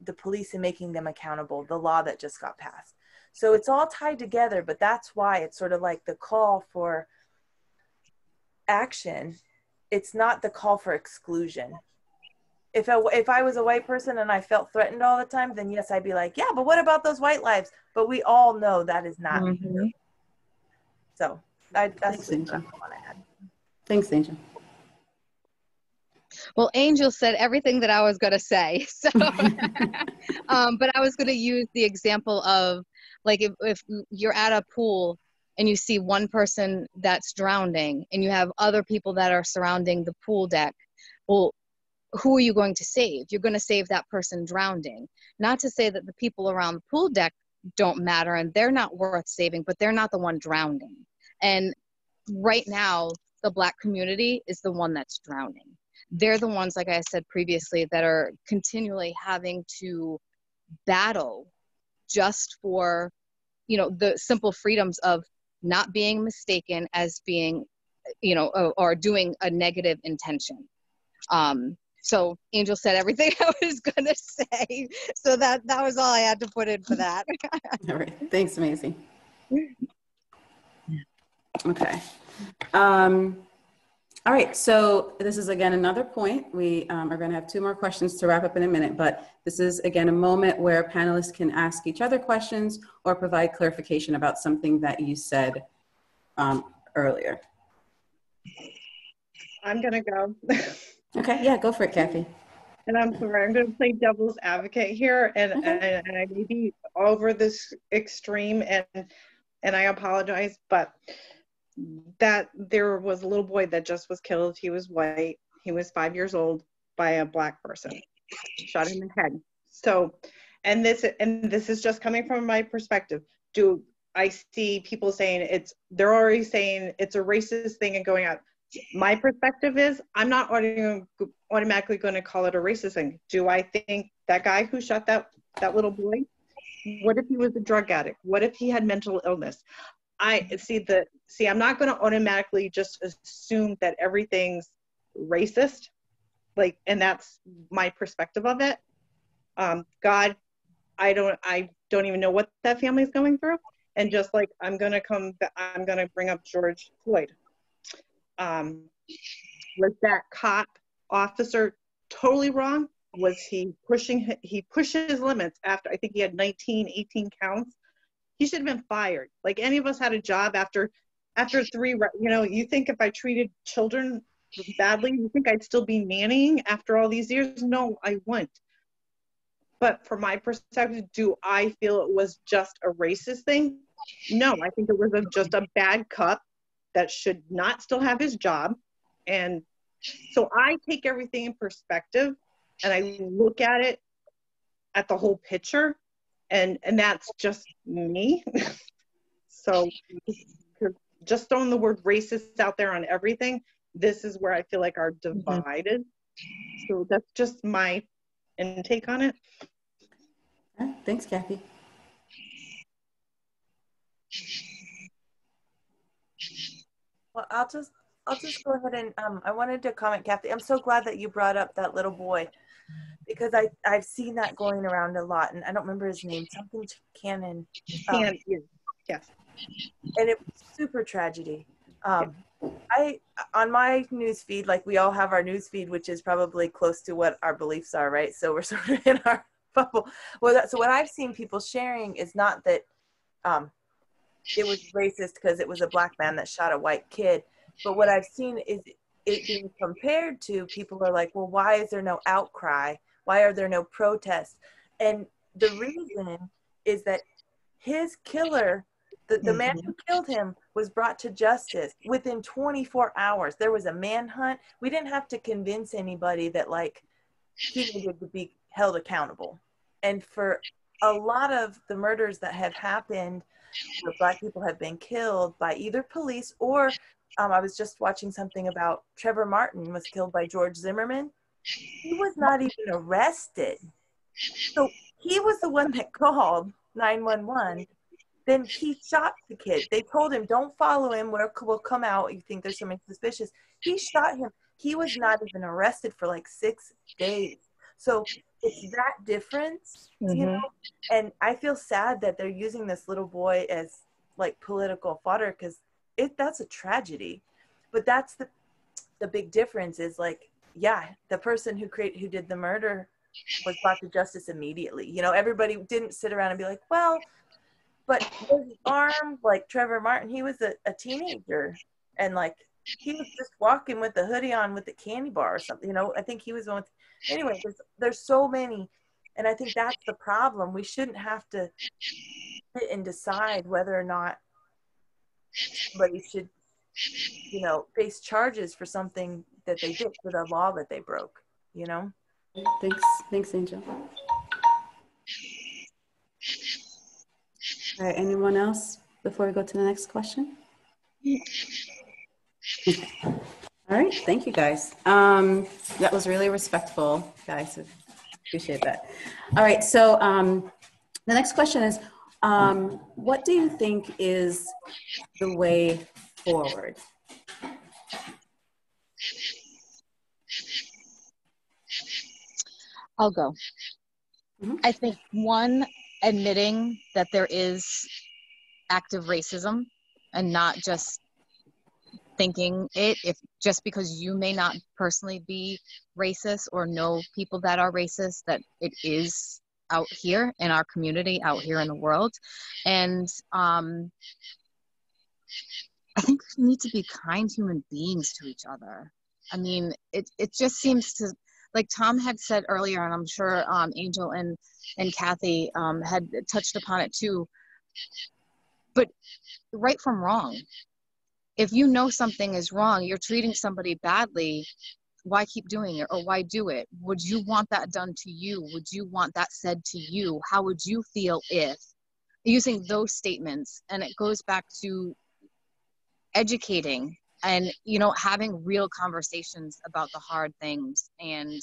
the police and making them accountable, the law that just got passed. So it's all tied together, but that's why it's sort of like the call for action. It's not the call for exclusion. If I was a white person and I felt threatened all the time, then yes, I'd be like, yeah, but what about those white lives? But we all know that is not true. So that's Thanks, Angel. what I had. Thanks, Angel. Well, Angel said everything that I was going to say. So, but I was going to use the example of like if you're at a pool and you see one person that's drowning and you have other people that are surrounding the pool deck, well, who are you going to save? You're going to save that person drowning. Not to say that the people around the pool deck don't matter and they're not worth saving, but they're not the one drowning. And right now, the Black community is the one that's drowning. They're the ones, like I said previously, that are continually having to battle just for, you know, the simple freedoms of not being mistaken as being, you know, or doing a negative intention. So Angel said everything I was going to say. So that was all I had to put in for that. All right. Thanks, Maisie. Okay. All right, so this is again another point. We are going to have 2 more questions to wrap up in a minute, but this is again a moment where panelists can ask each other questions or provide clarification about something that you said earlier. I'm gonna go. Okay, yeah, go for it, Kathy. And I'm sorry, I'm going to play devil's advocate here, and Okay. and I may be over this extreme, and I apologize, but that there was a little boy that just was killed. He was white. He was 5 years old. by a Black person, shot in the head. So, and this is just coming from my perspective. Do I see people saying they're already saying it's a racist thing and going out. My perspective is I'm not automatically going to call it a racist thing. Do I think that guy who shot that little boy, what if he was a drug addict? What if he had mental illness? I'm not going to automatically just assume that everything's racist, and that's my perspective of it. God, I don't even know what that family's going through. And just like, I'm going to bring up George Floyd. Was that cop officer totally wrong? Was he pushed his limits after, I think he had 19, 18 counts. He should have been fired. Like any of us had a job after 3, you think if I treated children badly, you think I'd still be nannying after all these years? No, I wouldn't. But from my perspective, do I feel it was just a racist thing? No, I think it was just a bad cop that should not still have his job. And so I take everything in perspective and I look at it at the whole picture, and that's just me. So just throwing the word racist out there on everything, this is where I feel like are divided. So that's just my intake on it. All right, thanks, Kathy. Well, I'll just go ahead and I wanted to comment, Kathy. I'm so glad that you brought up that little boy, because I've seen that going around a lot, and I don't remember his name, something Cannon. Yes. And it was super tragedy. I on my news feed, like we all have our news feed, which is probably close to what our beliefs are, right? So we're sort of in our bubble. Well, so what I've seen people sharing is not that it was racist because it was a Black man that shot a white kid, but what I've seen is it being compared to, people are like, well, why is there no outcry? Why are there no protests? And the reason is that his killer, the man who killed him, was brought to justice within 24 hours. There was a manhunt. We didn't have to convince anybody that he needed to be held accountable. And for a lot of the murders that have happened where Black people have been killed by either police or I was just watching something about Trevor Martin was killed by George Zimmerman. He was not even arrested. So he was the one that called 911. Then he shot the kid. They told him, don't follow him. We'll come out. You think there's something suspicious. He shot him. He was not even arrested for 6 days. So it's that difference, and I feel sad that they're using this little boy as political fodder, because that's a tragedy. But that's the big difference is the person who did the murder was brought to justice immediately. Everybody didn't sit around and be like, well, but was he armed like Trevor Martin? He was a teenager, and he was just walking with the hoodie on with the candy bar or something. I think he was one with, anyway, there's so many. And I think that's the problem. We shouldn't have to sit and decide whether or not somebody should, face charges for something that they did, for the law that they broke, Thanks, Angel. All right, anyone else before we go to the next question? Okay. All right, thank you guys. That was really respectful, guys. Appreciate that. All right, so the next question is, what do you think is the way forward? I'll go. I think admitting that there is active racism and not just thinking it, if just because you may not personally be racist or know people that are racist, that it is out here in our community, out here in the world. And I think we need to be kind human beings to each other. I mean, it just seems to, like Tom had said earlier, and I'm sure Angel and Kathy had touched upon it too, but right from wrong. If you know something is wrong, you're treating somebody badly, why keep doing it, or why do it? Would you want that done to you? Would you want that said to you? How would you feel if? Using those statements. And it goes back to educating and, you know, having real conversations about the hard things. And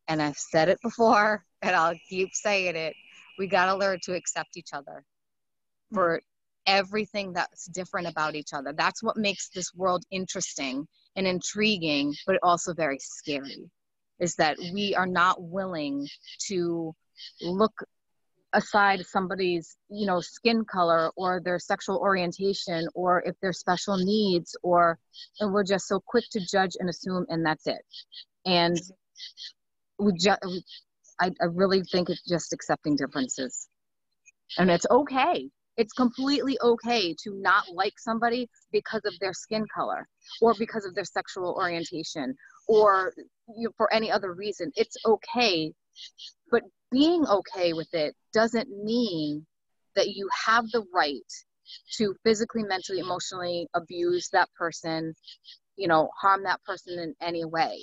I've said it before, and I'll keep saying it, we got to learn to accept each other for everything that's different about each other. That's what makes this world interesting and intriguing, but also very scary, is that we are not willing to look aside somebody's, you know, skin color or their sexual orientation or if they're special needs, and we're just so quick to judge and assume, and that's it. And I really think it's just accepting differences. And it's okay. It's completely okay to not like somebody because of their skin color or because of their sexual orientation or for any other reason. It's okay. But being okay with it doesn't mean that you have the right to physically, mentally, emotionally abuse that person, you know, harm that person in any way.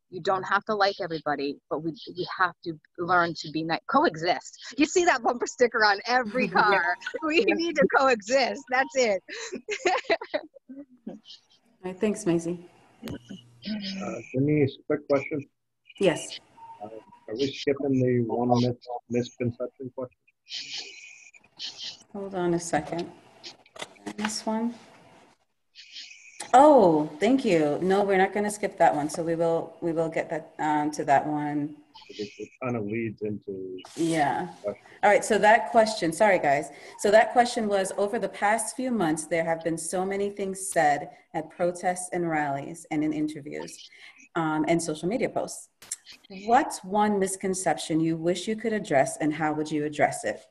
You don't have to like everybody, but we have to learn to be nice. Coexist. You see that bumper sticker on every car. We need to coexist. That's it. All right, thanks, Maisie. Denise, quick question. Yes. Are we skipping the one misconception question? Hold on a second. This one. Oh, thank you. No, we're not going to skip that one. So we will get that to that one. It kind of leads into. Yeah. All right. So that question, sorry guys. So that question was, over the past few months, there have been so many things said at protests and rallies and in interviews and social media posts. What's one misconception you wish you could address, and how would you address it?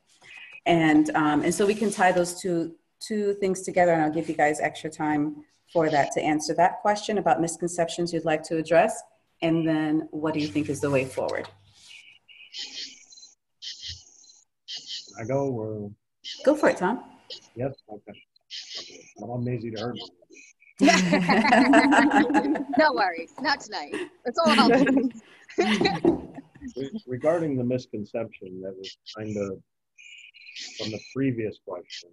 And so we can tie those two things together, and I'll give you guys extra time for that to answer that question about misconceptions you'd like to address, and then what do you think is the way forward? I go or? Go for it, Tom. Yes, okay. I'm on Maisie to her. No worries, not tonight. It's all about Regarding the misconception that was kind of from the previous question,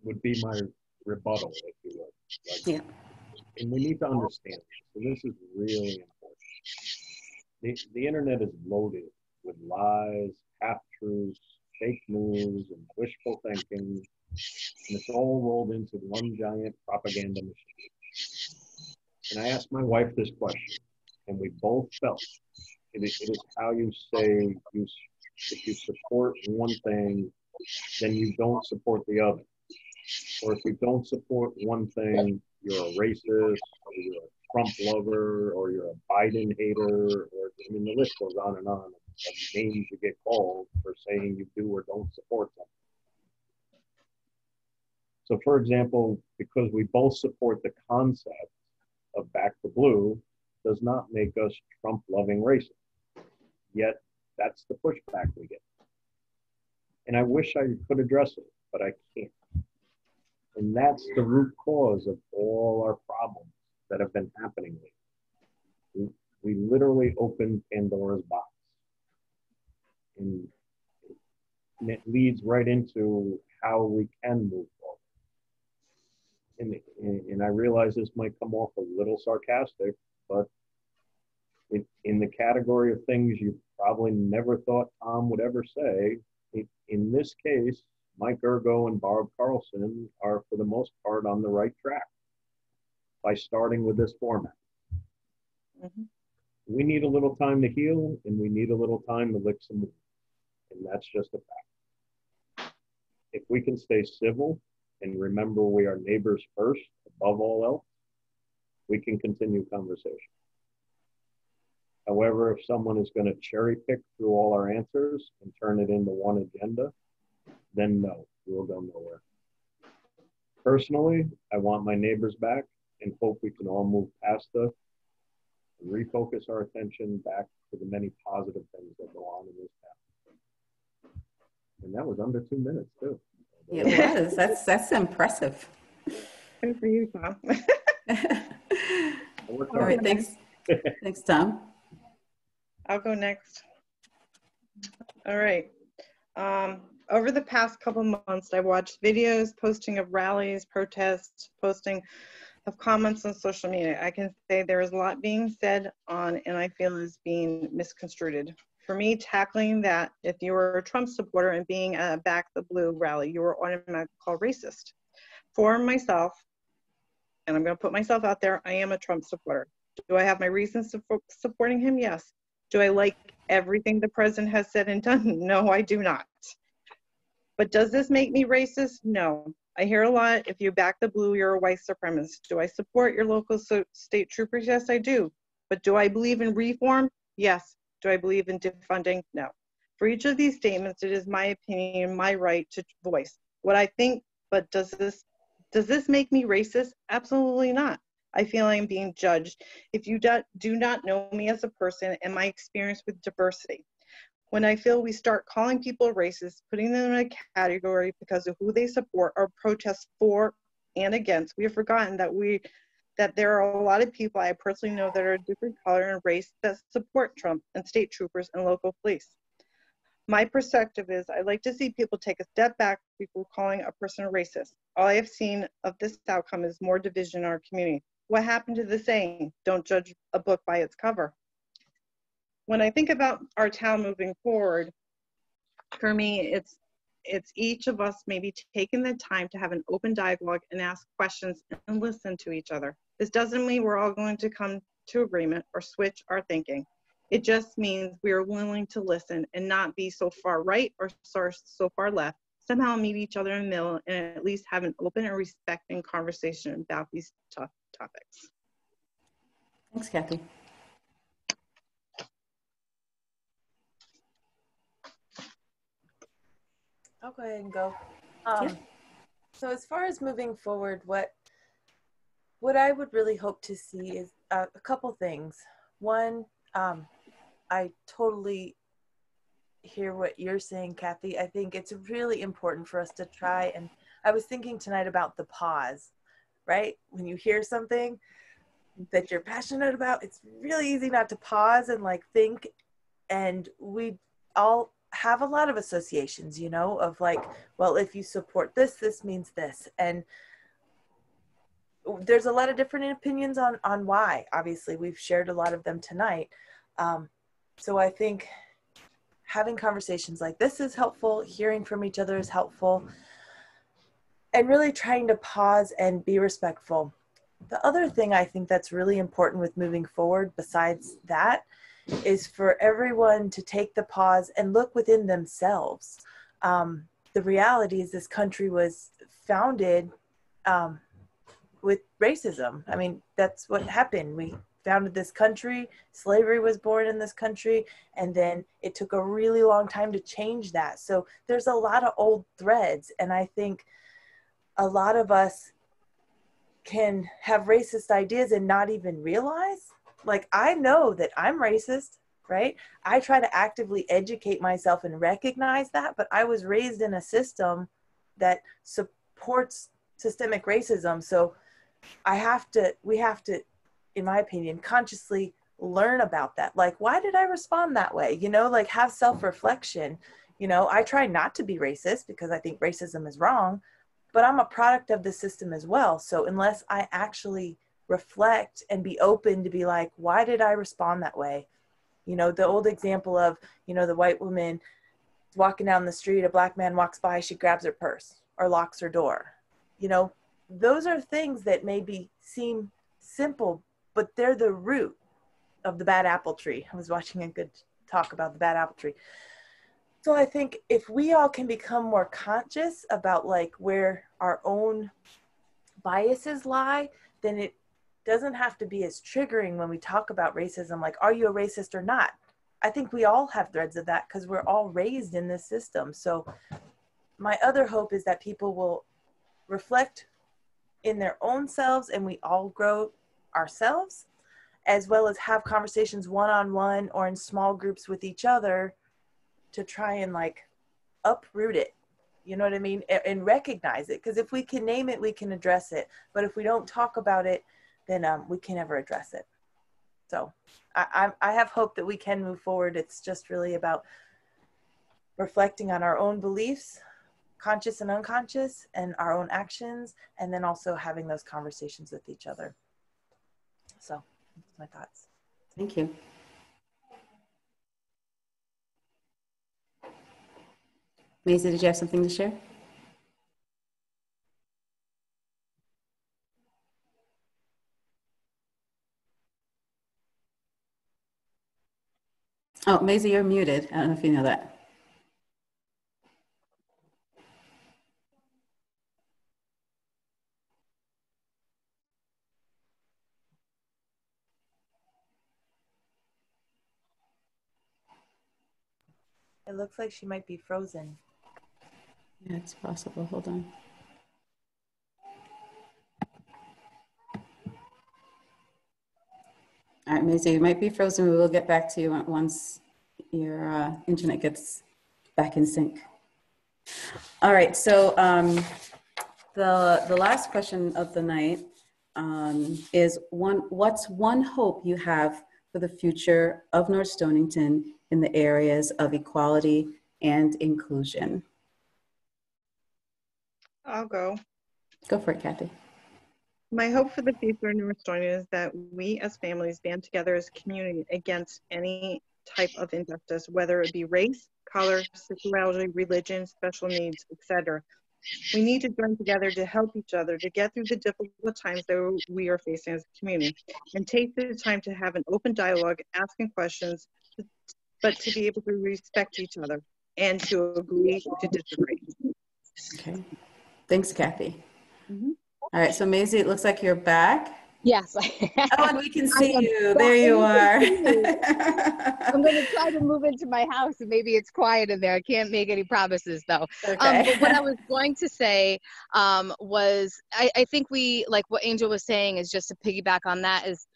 would be my rebuttal, if you would. Like, yeah. And we need to understand, so this is really important. The internet is loaded with lies, half-truths, fake news, and wishful thinking, and it's all rolled into one giant propaganda machine. And I asked my wife this question, and we both felt it is how you say, if you support one thing, then you don't support the other. Or if you don't support one thing, you're a racist, or you're a Trump lover, or you're a Biden hater, or I mean, the list goes on and on of names you get called for saying you do or don't support something. So for example, because we both support the concept of Back to Blue does not make us Trump-loving racists. Yet that's the pushback we get. And I wish I could address it, but I can't. And that's the root cause of all our problems that have been happening lately. We literally opened Pandora's box. And it leads right into how we can move forward. And I realize this might come off a little sarcastic, but in the category of things you probably never thought Tom would ever say, in this case, Mike Urgo and Barb Carlson are, for the most part, on the right track by starting with this format. Mm-hmm. We need a little time to heal, and we need a little time to lick some wounds, and that's just a fact. If we can stay civil and remember we are neighbors first, above all else, we can continue conversation. However, if someone is going to cherry pick through all our answers and turn it into one agenda, then no, we'll go nowhere. Personally, I want my neighbors back and hope we can all move past this and refocus our attention back to the many positive things that go on in this town. And that was under 2 minutes too. It was. That's impressive. Good for you, Tom. I worked All hard. right, thanks. Thanks, Tom. I'll go next. All right. Over the past couple months, I watched videos, posting of rallies, protests, posting of comments on social media. I can say there is a lot being said on, and I feel is being misconstrued. For me, tackling that, if you were a Trump supporter and being at a Back the Blue rally, you were automatically called racist. For myself, and I'm going to put myself out there, I am a Trump supporter. Do I have my reasons for supporting him? Yes. Do I like everything the president has said and done? No, I do not. But does this make me racist? No. I hear a lot, if you back the blue, you're a white supremacist. Do I support your local state troopers? Yes, I do. But do I believe in reform? Yes. Do I believe in defunding? No. For each of these statements, it is my opinion, my right to voice what I think, but does this make me racist? Absolutely not. I feel I'm being judged if you do not know me as a person and my experience with diversity. When I feel we start calling people racist, putting them in a category because of who they support or protest for and against, we have forgotten that there are a lot of people I personally know that are a different color and race that support Trump and state troopers and local police. My perspective is I'd like to see people take a step back before calling a person a racist. All I have seen of this outcome is more division in our community. What happened to the saying, don't judge a book by its cover? When I think about our town moving forward, for me, it's each of us maybe taking the time to have an open dialogue and ask questions and listen to each other. This doesn't mean we're all going to come to agreement or switch our thinking. It just means we are willing to listen and not be so far right or so far left. Somehow meet each other in the middle and at least have an open and respecting conversation about these tough topics. Thanks, Kathy. I'll go ahead and go. Yeah. So as far as moving forward, what I would really hope to see is a couple things. One, I totally hear what you're saying, Kathy. I think it's really important for us to try, and I was thinking tonight about the pause, right? When you hear something that you're passionate about, it's really easy not to pause and like think, and we all have a lot of associations, you know, of like, well, if you support this, this means this. And there's a lot of different opinions on why. Obviously, we've shared a lot of them tonight. So I think having conversations like this is helpful. Hearing from each other is helpful. And really trying to pause and be respectful. The other thing I think that's really important with moving forward besides that is for everyone to take the pause and look within themselves. The reality is this country was founded with racism. I mean, that's what happened. We founded this country, slavery was born in this country, and then it took a really long time to change that. So there's a lot of old threads, and I think a lot of us can have racist ideas and not even realize. Like, I know that I'm racist, right? I try to actively educate myself and recognize that, but I was raised in a system that supports systemic racism. So we have to, in my opinion, consciously learn about that. Like, why did I respond that way? You know, like have self-reflection. You know, I try not to be racist because I think racism is wrong, but I'm a product of the system as well. So unless I actually reflect and be open to be like, why did I respond that way? You know, the old example of, you know, the white woman walking down the street, a black man walks by, she grabs her purse or locks her door. You know, those are things that maybe seem simple, but they're the root of the bad apple tree. I was watching a good talk about the bad apple tree. So I think if we all can become more conscious about like where our own biases lie, then it doesn't have to be as triggering when we talk about racism. Like, are you a racist or not? I think we all have threads of that because we're all raised in this system. So my other hope is that people will reflect in their own selves and we all grow ourselves, as well as have conversations one-on-one or in small groups with each other to try and like uproot it, you know what I mean? And recognize it. Because if we can name it, we can address it. But if we don't talk about it, then we can never address it. So I have hope that we can move forward. It's just really about reflecting on our own beliefs, conscious and unconscious, and our own actions, and then also having those conversations with each other. So that's my thoughts. Thank you. Maisie, did you have something to share? Oh, Maisie, you're muted. I don't know if you know that. It looks like she might be frozen. Yeah, it's possible. Hold on. All right, Maisie, you might be frozen. We will get back to you once your internet gets back in sync. All right, so the last question of the night is what's one hope you have for the future of North Stonington in the areas of equality and inclusion? I'll go. Go for it, Kathy. My hope for the future in North Stonington is that we as families band together as a community against any type of injustice, whether it be race, color, sexuality, religion, special needs, etc. We need to join together to help each other to get through the difficult times that we are facing as a community, and take the time to have an open dialogue, asking questions, but to be able to respect each other and to agree to disagree. Okay, thanks, Kathy. Mm-hmm. All right, so Maisie, it looks like you're back. Yes. Oh, and we can see you. There you are. I'm going to try to move into my house, and maybe it's quiet in there. I can't make any promises, though. Okay. But what I was going to say was I think like what Angel was saying is just to piggyback on that is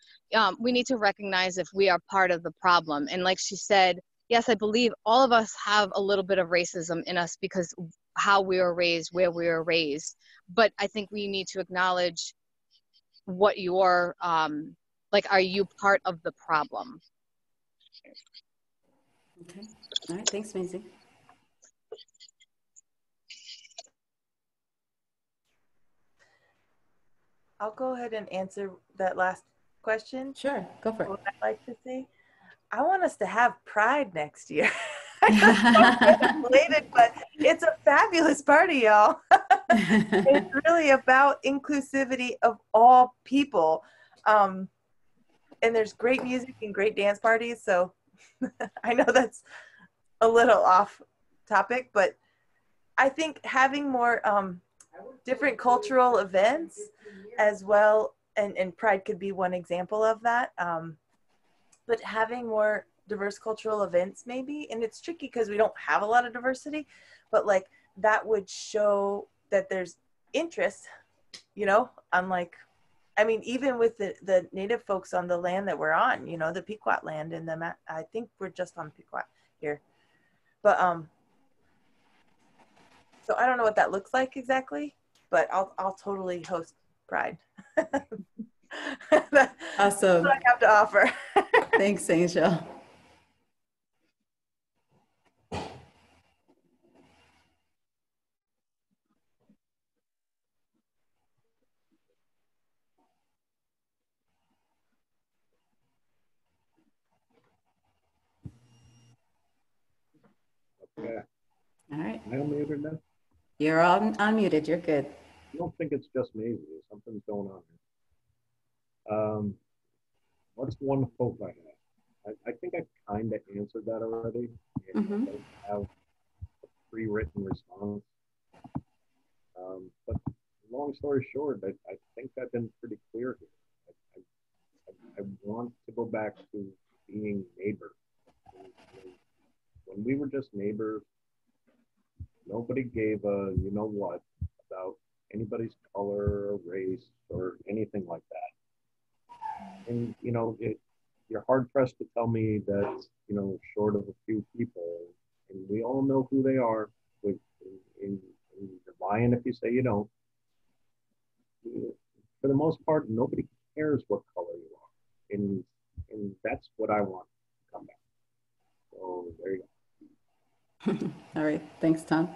we need to recognize if we are part of the problem. And like she said, yes, I believe all of us have a little bit of racism in us because how we were raised, where we were raised. But I think we need to acknowledge what your like, are you part of the problem? Okay. All right. Thanks, Maisie. I'll go ahead and answer that last question. Sure. Go for it. What I'd like to see, I want us to have Pride next year. I'm related, but it's a fabulous party, y'all. It's really about inclusivity of all people. And there's great music and great dance parties. So I know that's a little off topic, but I think having more different cultural events as well, and Pride could be one example of that, but having more diverse cultural events maybe, and it's tricky because we don't have a lot of diversity, but like that would show that there's interest, you know, unlike, I mean, even with the native folks on the land that we're on, you know, the Pequot land, and I think we're just on Pequot here, but so I don't know what that looks like exactly, but I'll totally host Pride. That's Awesome. what I have to offer. Thanks, Angel. Okay. All right. Am I unmuted now? You're all unmuted. You're good. I don't think it's just Maisie. Something's going on here. What's one hope I have? I think I kind of answered that already. I don't have a pre-written response. But long story short, I think I've been pretty clear here. I want to go back to being neighbors. When we were just neighbors, nobody gave a you know what about anybody's color or race or anything like that. And you know, you're hard pressed to tell me that, you know, short of a few people, and we all know who they are. You're lying if you say you don't. For the most part, nobody cares what color you are. And that's what I want to come back. So there you go. All right, thanks, Tom.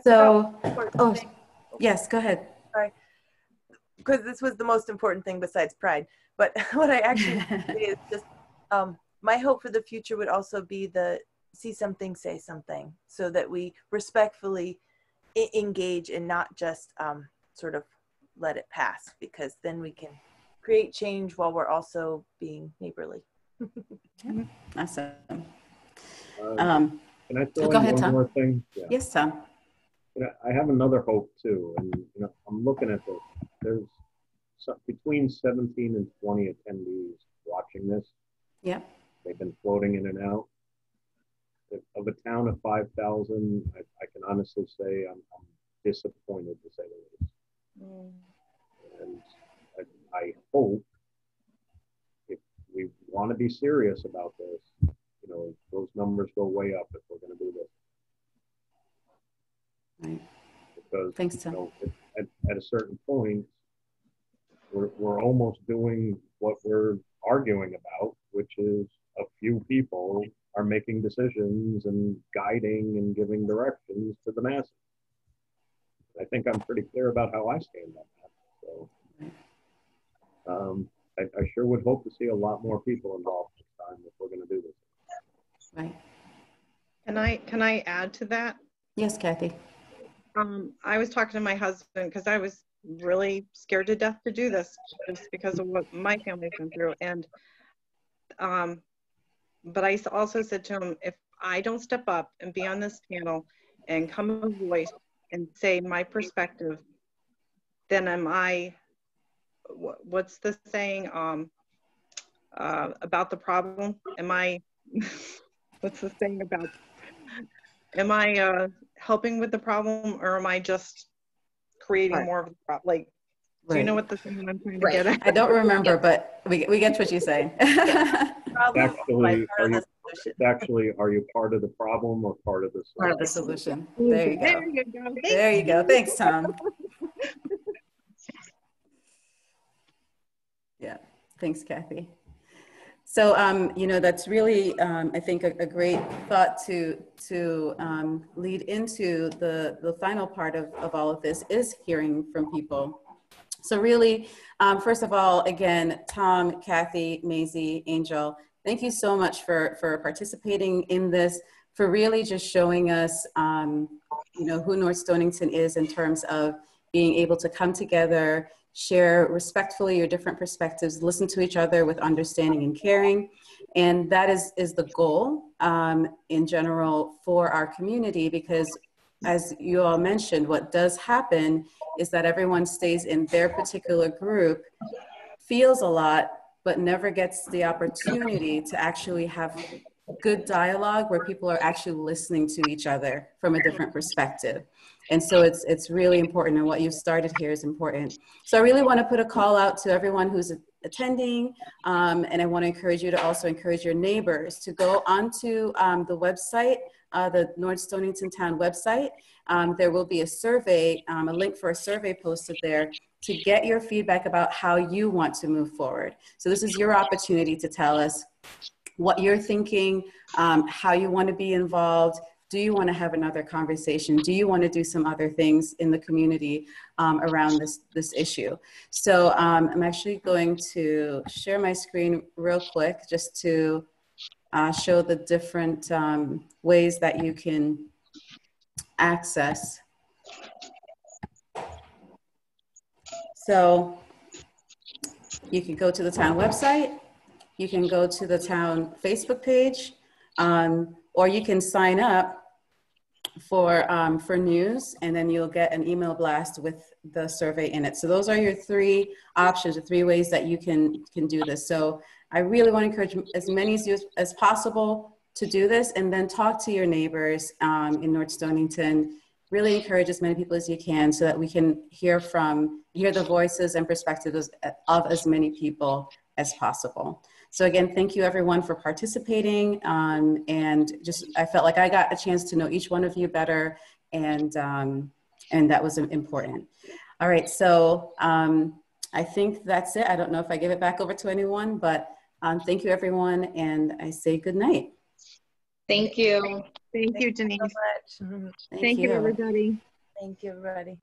So, oh, yes, go ahead. Sorry, because this was the most important thing besides pride. But what I actually say is just my hope for the future would also be the see something, say something, so that we respectfully engage and not just sort of let it pass, because then we can create change while we're also being neighborly. Awesome. Can I throw go in ahead, one Tom. more thing? Yeah. Yes, Tom. You know, I have another hope too, and you know, I'm looking at this. There's between 17 and 20 attendees watching this. Yeah. They've been floating in and out. Of a town of 5,000, I can honestly say I'm disappointed, to say the least. And I hope, if we want to be serious about this, you know, those numbers go way up if we're going to do this. Right. Because thanks, Tom. You know, at a certain point, we're almost doing what we're arguing about, which is a few people are making decisions and guiding and giving directions to the masses. I think I'm pretty clear about how I stand on that. So I sure would hope to see a lot more people involved this time if we're going to do this. Right. Can I add to that? Yes, Kathy. I was talking to my husband because I was really scared to death to do this just because of what my family's been through. And but I also said to him, if I don't step up and be on this panel and come a voice and say my perspective, then am I, what's the saying about the problem? Am I, what's the saying about, am I helping with the problem, or am I just creating more of the problem? Like, do you know what the thing I'm trying to get at? I don't remember, but we get what you're saying. Actually, are you part of the problem or part of the solution? Part of the solution. There you go. There you go. There you go. Thanks, Tom. Yeah. Thanks, Kathy. So, you know, that's really, I think, a great thought to lead into the final part of all of this is hearing from people. So really, first of all, again, Tom, Kathy, Maisie, Angel, thank you so much for participating in this, for really just showing us, you know, who North Stonington is in terms of being able to come together, share respectfully your different perspectives, listen to each other with understanding and caring. And that is the goal in general for our community, because as you all mentioned, what does happen is that everyone stays in their particular group, feels a lot, but never gets the opportunity to actually have good dialogue where people are actually listening to each other from a different perspective. And so it's really important, and what you've started here is important. So I really want to put a call out to everyone who's attending, and I want to encourage you to also encourage your neighbors to go onto the website, the North Stonington Town website. There will be a survey, a link for a survey posted there to get your feedback about how you want to move forward. So this is your opportunity to tell us what you're thinking, how you want to be involved. Do you want to have another conversation? Do you want to do some other things in the community around this issue? So I'm actually going to share my screen real quick just to show the different ways that you can access. So you can go to the town website, you can go to the town Facebook page, or you can sign up for news, and then you'll get an email blast with the survey in it. So those are your three options, the three ways that you can do this. So I really want to encourage as many of you as possible to do this, and then talk to your neighbors in North Stonington. Really encourage as many people as you can so that we can hear the voices and perspectives of as many people as possible. So again, thank you everyone for participating, and just I felt like I got a chance to know each one of you better, and that was important. All right, so I think that's it. I don't know if I give it back over to anyone, but thank you, everyone, and I say good night. Thank you. Thank you, Denise. So much. Thank you, everybody. Thank you, everybody.